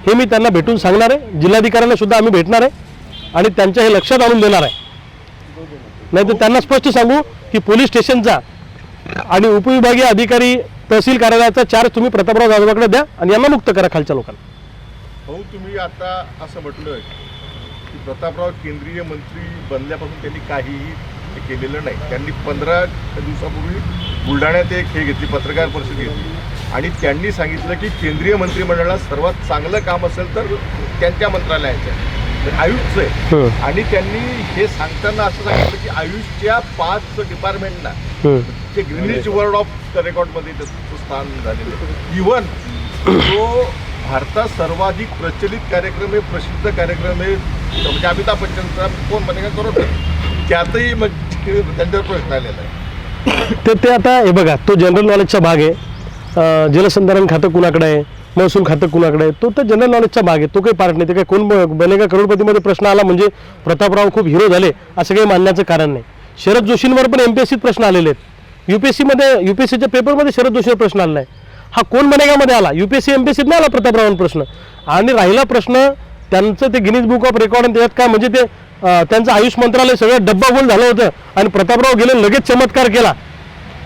हे मी त्यांना भेटून सांगणार आहे. जिल्हाधिकाऱ्यांना सुद्धा आम्ही भेटणार आहे आणि त्यांच्या हे लक्षात आणून देणार आहे. नाही तर त्यांना स्पष्ट सांगू की पोलीस स्टेशनचा आणि उपविभागीय अधिकारी, तहसील कार्यालयाचा चार्ज तुम्ही प्रतापराव जाधवाकडे द्या आणि यांना मुक्त करा खालच्या लोकांना. भाऊ, तुम्ही आता असं म्हटलं की प्रतापराव केंद्रीय मंत्री बनल्यापासून त्यांनी काहीही ते केलेलं नाही. त्यांनी 15 दिवसापूर्वी बुलढाण्यात एक हे घेतली, पत्रकार परिषद घेतली आणि त्यांनी सांगितलं की केंद्रीय मंत्रिमंडळात सर्वात चांगलं काम असेल तर त्यांच्या मंत्रालयाचं आहे, आयुषचं आहे. आणि त्यांनी हे सांगताना असं सांगितलं की आयुषच्या 5 डिपार्टमेंटना ते ग्रीनिच वर्ल्ड ऑफ रेकॉर्डमध्ये त्याचं स्थान झालेलं आहे. इव्हन तो भारतात सर्वाधिक प्रचलित कार्यक्रम आहे, प्रसिद्ध कार्यक्रम आहे, म्हणजे अमिताभ बच्चनचा कोण बनेगा करोडपती, त्यातही म्हणजे त्यांच्यावर प्रश्न आलेला आहे. ते आता हे बघा, तो जनरल नॉलेजचा भाग आहे. जलसंधारण खातं कुणाकडे आहे, महसूल खातं कुणाकडे आहे, तो तर जनरल नॉलेजचा भाग आहे, तो काही पार्ट नाही. ते काय कोण बनेगा करोडपतीमध्ये प्रश्न आला म्हणजे प्रतापराव खूप हिरो झाले असं काही मानण्याचं कारण नाही. शरद जोशींवर पण एमपीएससीत प्रश्न आलेले आहेत. युपीएससीच्या पेपरमध्ये शरद जोशीवर प्रश्न आला आहे. हा कोण बनेगामध्ये आला, युपीएससी एमपीएससीत नाही आला प्रतापरावांवर प्रश्न. आणि राहिला प्रश्न त्यांचं ते गिनीज बुक ऑफ रेकॉर्ड आणि त्याच्यात काय म्हणजे ते त्यांचं आयुष मंत्रालय सगळं डब्बा गोल झालं होतं आणि प्रतापराव गेले लगेच चमत्कार केला.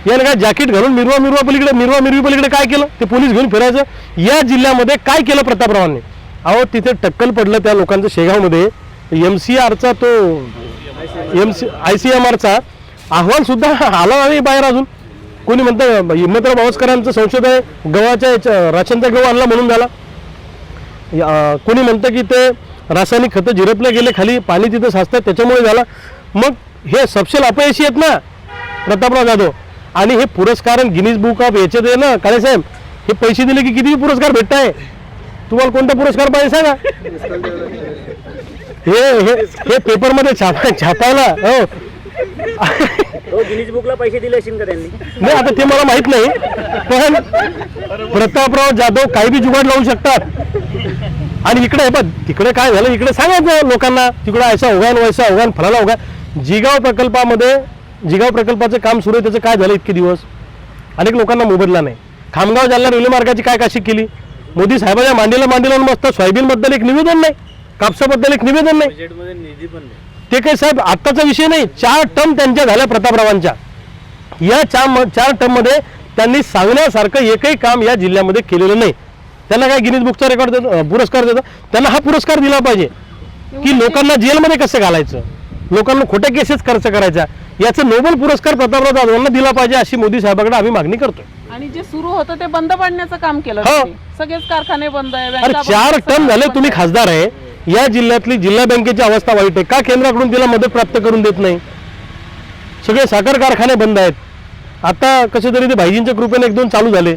याने काय जॅकेट घालून मिरवी पलीकडे काय केलं, ते पोलीस घेऊन फिरायचं. या जिल्ह्यामध्ये काय केलं प्रतापरावांनी? अहो तिथे टक्कल पडलं त्या लोकांचं शेगावमध्ये. MCRचा तो ICMRचा अहवाल सुद्धा आला नाही बाहेर अजून. कोणी म्हणतं हिम्मतराव भावस्करांचं संशोधन आहे, गव्हाच्या राशनचा गहू आणला म्हणून झाला. कोणी म्हणतं की ते रासायनिक खतं झिरपले गेले खाली, पाणी तिथं साचतं त्याच्यामुळे झाला. मग हे सपशेल अपयशी आहेत ना प्रतापराव जाधव. आणि हे पुरस्कार गिनीज बुक ऑफ याच्यात आहे ना काळेसाहेब, हे पैसे दिले की किती पुरस्कार भेटताय. तुम्हाला कोणता पुरस्कार पाहिजे सांगा. हे पेपरमध्ये छापायला हो गिनीज बुकला पैसे दिले असेल का त्यांनी? नाही, आता ते मला माहित नाही, पण प्रतापराव जाधव काही बी जुगाड लावू शकतात. आणि इकडे पण तिकडे काय झालं इकडे सांगायचं लोकांना, तिकडे ऐसा होगा वैसा होगा फलाला होगा. जिगाव प्रकल्पाचं काम सुरू आहे, त्याचं काय झालं इतके दिवस अनेक लोकांना मोबदला नाही. खामगाव जालना रेल्वे मार्गाची काय काशी केली मोदी साहेबांच्या मांडीला मस्त. सोयाबीनबद्दल एक निवेदन नाही, कापसाबद्दल एक निवेदन नाही, बजेटमध्ये निधी पण नाही. ते काही साहेब आत्ताचा विषय नाही. 4 टर्म त्यांच्या झाल्या प्रतापरावांच्या. या 4 टर्ममध्ये त्यांनी सांगण्यासारखं एकही काम या जिल्ह्यामध्ये केलेलं नाही. त्यांना काय गिनीज बुकचा रेकॉर्ड पुरस्कार देतात, त्यांना हा पुरस्कार दिला पाहिजे की लोकांना जेलमध्ये कसं घालायचं, लोकांना खोट्या केसेस खर्च करायचा, याचा नोबेल पुरस्कार प्रतापराव जाधवांना दिला पाहिजे अशी मोदी साहेबांकडे आम्ही मागणी करतोय. आणि जे सुरू होतं ते बंद पाडण्याचं काम केलं हो. त्यांनी. सगळेच कारखाने बंद आहे. अरे बँका 4 बंद, टर्म झाले सगळं तुम्ही बंद आहे. खासदार आहे. या जिल्ह्यातली जिल्हा बँकेची अवस्था वाईट आहे. का केंद्राकडून तिला मदत प्राप्त करून देत नाही? सगळे साखर कारखाने बंद आहेत. आता कसे तरी ते भाईजींच्या कृपेने 1-2 चालू झाले.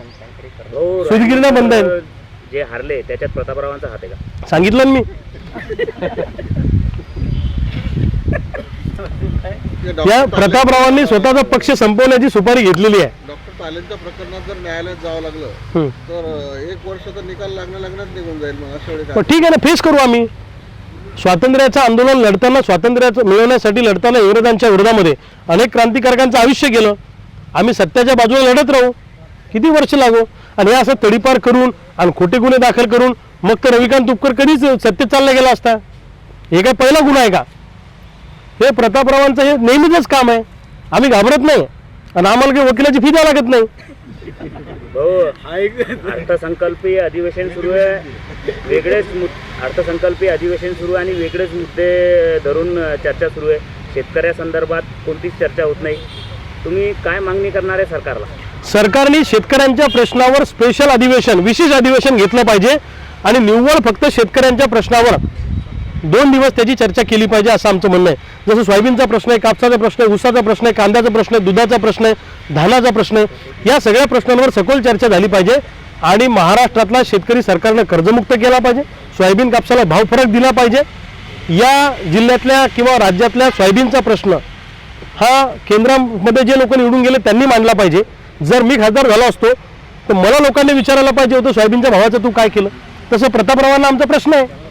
हो सुधीगिरीला बंद आहे. जे हारले त्याच्यात प्रतापरावांचा हात आहे का? सांगितलं ना मी. या प्रतापरावांनी स्वतःचा पक्ष संपवण्याची सुपारी घेतलेली आहे. डॉक्टर तालेंच्या प्रकरणात जर न्यायालयात जावं लागलं तर 1 वर्ष तर निकाल लागण्यात निघून जाईल. मग अशा वेळी पण ठीक आहे ना, फेस करू आम्ही. स्वातंत्र्याचं आंदोलन लढताना, स्वातंत्र्याचं मिळवण्यासाठी लढताना इंग्रजांच्या विरोधामध्ये अनेक क्रांतिकारकांचं आयुष्य गेलं. आम्ही सत्याच्या बाजूला लढत राहू, किती वर्ष लागो. आणि हे असं तडीपार करून आणि खोटे गुन्हे दाखल करून मग तर रविकांत तुपकर कधीच सत्तेत चालला गेला असता. हे काय पहिला गुन्हा आहे का? हे प्रतापरावांचं हे नेहमीच काम आहे. आम्ही घाबरत नाही आणि आम्हाला काही वकिलाची फी द्यावी लागत नाही. हो अर्थसंकल्पीय अधिवेशन सुरू आहे, अर्थसंकल्पीय अधिवेशन सुरू आहे आणि वेगळेच मुद्दे धरून चर्चा सुरू आहे. शेतकऱ्यासंदर्भात कोणतीच चर्चा होत नाही. तुम्ही काय मागणी करणार आहे सरकारला? सरकारने शेतकऱ्यांच्या प्रश्नावर स्पेशल अधिवेशन, विशेष अधिवेशन घेतलं पाहिजे आणि निव्वळ फक्त शेतकऱ्यांच्या प्रश्नावर 2 दिवस त्याची चर्चा केली पाहिजे असं आमचं म्हणणं आहे. जसं सोयाबीनचा प्रश्न आहे, कापसाचा प्रश्न आहे, ऊसाचा प्रश्न आहे, कांद्याचा प्रश्न आहे, दुधाचा प्रश्न आहे, धानाचा प्रश्न आहे. या सगळ्या प्रश्नांवर सखोल चर्चा झाली पाहिजे आणि महाराष्ट्रातला शेतकरी सरकारनं कर्जमुक्त केला पाहिजे. सोयाबीन कापसाला भाव फरक दिला पाहिजे. या जिल्ह्यातल्या किंवा राज्यातल्या सोयाबीनचा प्रश्न हा केंद्रामध्ये जे लोक निवडून गेले त्यांनी मांडला पाहिजे. जर मी खासदार झालो असतो तर मला लोकांनी विचारायला पाहिजे होतं सोयाबीनच्या भावाचं तू काय केलं. तसं प्रतापरावांना आमचा प्रश्न आहे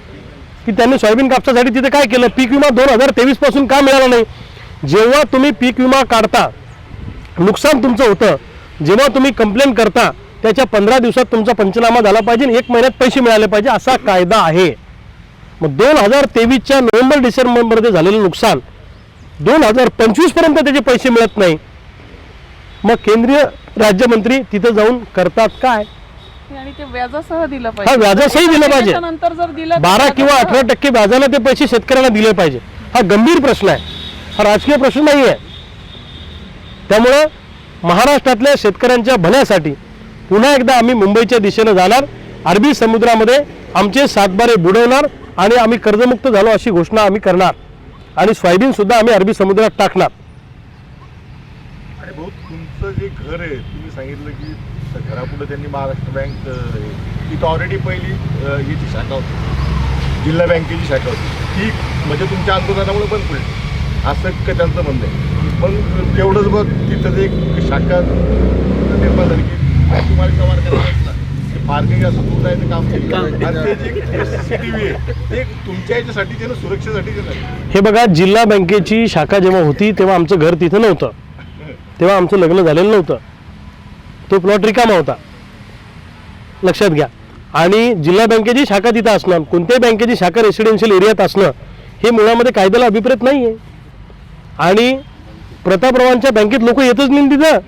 की त्यांनी सोयाबीन कापसासाठी तिथे काय केलं. पीक विमा 2023 पासून का मिळाला नाही? जेव्हा तुम्ही पीक विमा काढता नुकसान तुमचं होतं, जेव्हा तुम्ही कंप्लेंट करता त्याच्या 15 दिवसात तुमचा पंचनामा झाला पाहिजे आणि 1 महिन्यात पैसे मिळाले पाहिजे असा कायदा आहे. मग 2023च्या नोव्हेंबर-डिसेंबरमध्ये झालेलं नुकसान 2025 पर्यंत त्याचे पैसे मिळत नाही. मग केंद्रीय राज्यमंत्री तिथे जाऊन करतात काय? आणि ते व्याजासह दिलं हा पाहिजे. व्याजासही दिलं पाहिजे. नंतर जर दिलं 12 किंवा 18% व्याजाने ते पैसे शेतकऱ्यांना दिले पाहिजे. हा गंभीर प्रश्न आहे. हा राजकीय प्रश्न नाही आहे. त्यामुळं महाराष्ट्रातल्या शेतकऱ्यांच्या भल्यासाठी पुन्हा एकदा आम्ही मुंबईच्या दिशेनं जाणार, अरबी समुद्रामध्ये आमचे सातबारे बुडवणार आणि आम्ही कर्जमुक्त झालो अशी घोषणा आम्ही करणार आणि सोयाबीन सुद्धा आम्ही अरबी समुद्रात टाकणार. आणि भाऊ तुमचं जे घर आहे तुम्ही सांगितलं की घरापुढे त्यांनी महाराष्ट्र बँक तिथं ऑलरेडी पहिली याची शाखा होती, जिल्हा बँकेची शाखा होती, ती म्हणजे तुमच्या आंदोलनामुळे बंद पडली असं त्यांचं म्हणणं आहे. पण तेवढंच बघ तिथं एक शाखा निर्माण झाली की तुम्हाला कव्हर करायचं पार्किंग असं दुधायचं काम केलं आणि ते जे CCTV आहे ते तुमच्या याच्यासाठी ते ना सुरक्षेसाठी नाही. हे बघा, जिल्हा बँकेची शाखा जेव्हा होती तेव्हा आमचं घर तिथं नव्हतं, तेव्हा आमचं लग्न झालेलं नव्हतं, तो प्लॉट रिकामा होता, लक्षात घ्या. आणि जिल्हा बँकेची शाखा तिथं असणं, कोणत्याही बँकेची शाखा रेसिडेन्शियल एरियात असणं हे मुळामध्ये कायद्याला अभिप्रेत नाही आहे. आणि प्रतापरावांच्या बँकेत लोक येतच नाही तिथं,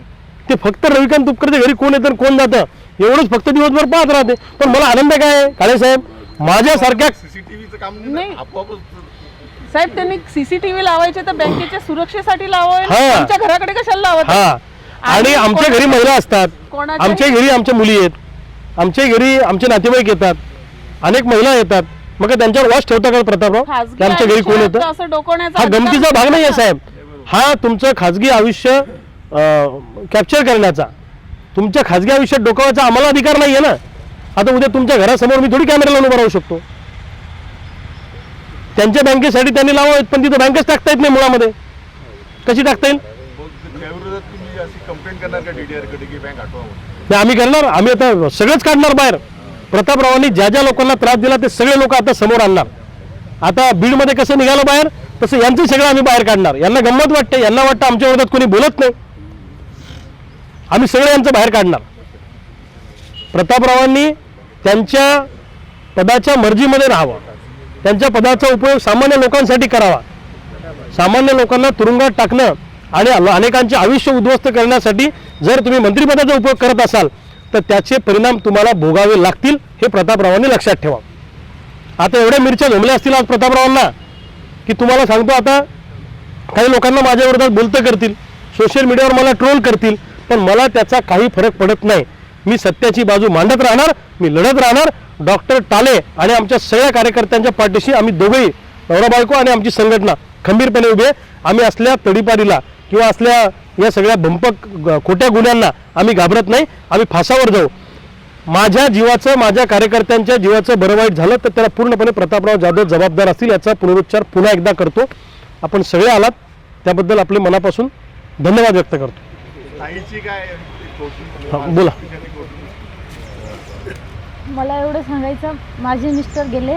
ते फक्त रविकांत तुपकरच्या घरी कोण येतं कोण जातं एवढंच फक्त दिवसभर पाहत राहते. पण मला आनंद काय आहे काळेसाहेब, माझ्यासारख्या CCTVचं काम नाही. आपोआपच साहेब त्यांनी CCTV लावायचे तर बँकेच्या सुरक्षेसाठी लावावे, हा. आमच्या घराकडे कशाला लावत? हा, आणि आमच्या घरी महिला असतात, कोणाच्याही- आमच्या घरी आमच्या मुली आहेत, आमच्या घरी आमचे नातेवाईक येतात, अनेक महिला येतात, मग काय त्यांच्यावर वॉच ठेवता का प्रतापराव खाजगी की आमच्या घरी कोण आयुष्यात येतं? असं डोकवण्याचा हा अधिकार गमतीचा भाग नाही आहे नसतो. साहेब, हा तुमचं खाजगी आयुष्य कॅप्चर करण्याचा, तुमच्या खाजगी आयुष्यात डोकावायचा आम्हाला अधिकार नाही आहे ना. आता उद्या तुमच्या घरासमोर मी थोडी कॅमेरा लावून उभा राहू शकतो. त्यांच्या बँकेसाठी त्यांनी लावावेत, पण तिथं बँकच टाकता येत नाही मुळामध्ये, कशी टाकता येईल? त्याविरोधात तुम्ही अशी कंप्लेंट करणार का DDR कडे की बँक हटवा म्हणून? नाही, आम्ही करणार, आम्ही आता सगळंच काढणार बाहेर. प्रतापरावांनी ज्या ज्या लोकांना त्रास दिला ते सगळे लोक आता समोर आणणार. आता बीडमध्ये कसं निघालं बाहेर, तसं यांचं सगळं आम्ही बाहेर काढणार. यांना गंमत वाटते, यांना वाटतं आमच्या विरोधात कोणी बोलत नाही, आम्ही सगळे यांचं बाहेर काढणार. प्रतापरावांनी त्यांच्या पदाच्या मर्जीमध्ये राहावं, त्यांच्या पदाचा उपयोग सामान्य लोकांसाठी करावा. सामान्य लोकांना तुरुंगात टाकणं आणि अनेकांचे आयुष्य उद्ध्वस्त करण्यासाठी जर तुम्ही मंत्रिपदाचा उपयोग करत असाल तर त्याचे परिणाम तुम्हाला भोगावे लागतील, हे प्रतापरावांनी लक्षात ठेवा. आता एवढ्या मिरच्या जमल्या असतील आज प्रतापरावांना की तुम्हाला सांगतो, आता काही लोकांना माझ्या विरोधात बोलतं करतील, सोशल मीडियावर मला ट्रोल करतील, पण मला त्याचा काही फरक पडत नाही. मी सत्याची बाजू मांडत राहणार, मी लढत राहणार. डॉक्टर टाले आणि आमच्या सगळ्या कार्यकर्त्यांच्या पाठीशी आम्ही दोघेही, नवरा बायको आणि आमची संघटना खंबीरपणे उभे आहे. आम्ही असल्या तडीपारीला किंवा असल्या या सगळ्या भंपक खोट्या गुन्ह्यांना आम्ही घाबरत नाही, आम्ही फासावर जाऊ. माझ्या जीवाचं, माझ्या कार्यकर्त्यांच्या जीवाचं बरं वाईट झालं तर त्याला पूर्णपणे प्रतापराव जाधव जबाबदार असतील, याचा पुनरुच्चार पुन्हा एकदा करतो. आपण सगळे आलात त्याबद्दल आपले मनापासून धन्यवाद व्यक्त करतो. ताईची काय हा, बोला. मला एवढं सांगायचं, माझे मिस्टर गेले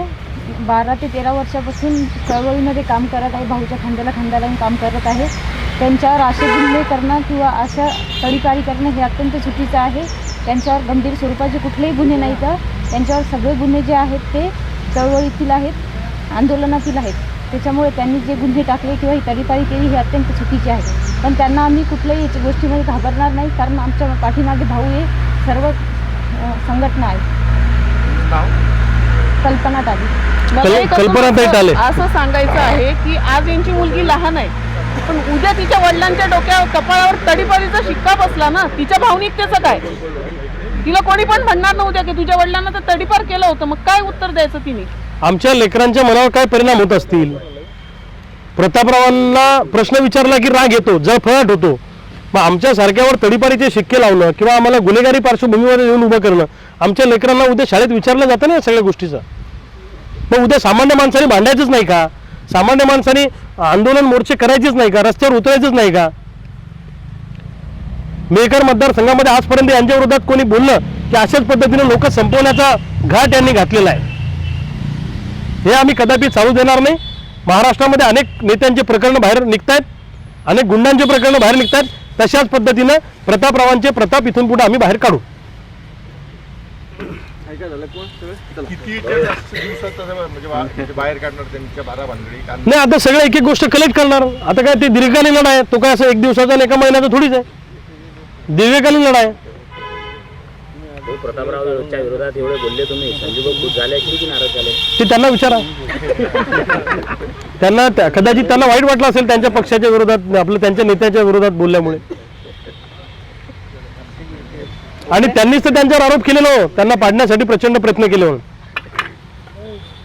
12 ते 13 वर्षापासून चळवळीमध्ये काम करत आहे, भाऊच्या खांद्याला खांदा लावून काम करत आहे. त्यांच्यावर असे गुन्हे करणं किंवा अशा तडीपारी करणं हे अत्यंत चुकीचं आहे. त्यांच्यावर गंभीर स्वरूपाचे कुठलेही गुन्हे नाही, तर त्यांच्यावर सगळे गुन्हे जे आहेत ते चळवळीतील आहेत, आंदोलनातील आहेत. त्याच्यामुळे त्यांनी जे गुन्हे टाकले किंवा ही तडीपारी केली हे अत्यंत चुकीचे आहे. पण त्यांना आम्ही कुठल्याही याच्या गोष्टीमध्ये घाबरणार नाही, कारण आमच्या पाठीमागे भाऊ हे सर्व संघटना आहे. कल्पना टाले. मला एक कल्पनाताई टाले. असं सांगायचं आहे की आज यांची मुलगी लहान आहे, पण उद्या तिच्या वडिलांच्या डोक्यावर कपाळावर तडीपारीचा शिक्का बसला ना, तिच्या भावनिकतेचं काय? तिला कोणी पण म्हणणार नव्हत्या की तुझ्या वडिलांना तर तडीपार केलं होतं, मग काय उत्तर द्यायचं तिने? आमच्या लेकरांच्या मनावर काय परिणाम होत असतील? प्रतापरावांना प्रश्न विचारला की राग येतो, जळफळाट होतो. मग आमच्या सारख्यावर तडीपारीचे शिक्के लावणं किंवा आम्हाला गुन्हेगारी पार्श्वभूमीवर येऊन उभं करणं, आमच्या लेकरांना उद्या शाळेत विचारलं जातं ना या सगळ्या गोष्टीचं. मग उद्या सामान्य माणसाने भांडायचंच नाही का? सामान्य माणसाने आंदोलन मोर्चे करायचेच नाही का? रस्त्यावर उतरायचंच नाही का? मेहकर मतदारसंघामध्ये आजपर्यंत यांच्या विरोधात कोणी बोललं की अशाच पद्धतीने लोक संपवण्याचा घाट यांनी घातलेला आहे. हे आम्ही कदापि चालू देणार नाही. महाराष्ट्रामध्ये अनेक नेत्यांचे प्रकरण बाहेर निघतायत, अनेक गुंडांचे प्रकरण बाहेर निघतात. तशाच पद्धतीनं प्रतापरावांचे प्रताप इथून पुढे आम्ही बाहेर काढू. किती दिवसात म्हणजे बाहेर काढणार त्यांच्या 12 भानगडी? नाही, आता सगळं एक एक गोष्ट कलेक्ट करणार. आता काय ते दीर्घकालीन लढा आहे, तो काय असं एक दिवसाचा आणि एका महिन्याचा थोडीच आहे, दीर्घकालीन लढा आहे. प्रतापरावच्या विरोधात एवढे बोलले तुम्ही, संजू भाऊ खुश झाले की नाराज झाले? ते त्यांना विचारा. त्यांना कदाचित त्यांना वाईट वाटलं असेल त्यांच्या पक्षाच्या विरोधात, आपलं त्यांच्या नेत्याच्या विरोधात बोलल्यामुळे. आणि त्यांनीच तर त्यांच्यावर आरोप केलेला हो, त्यांना पाडण्यासाठी प्रचंड प्रयत्न केले म्हणून.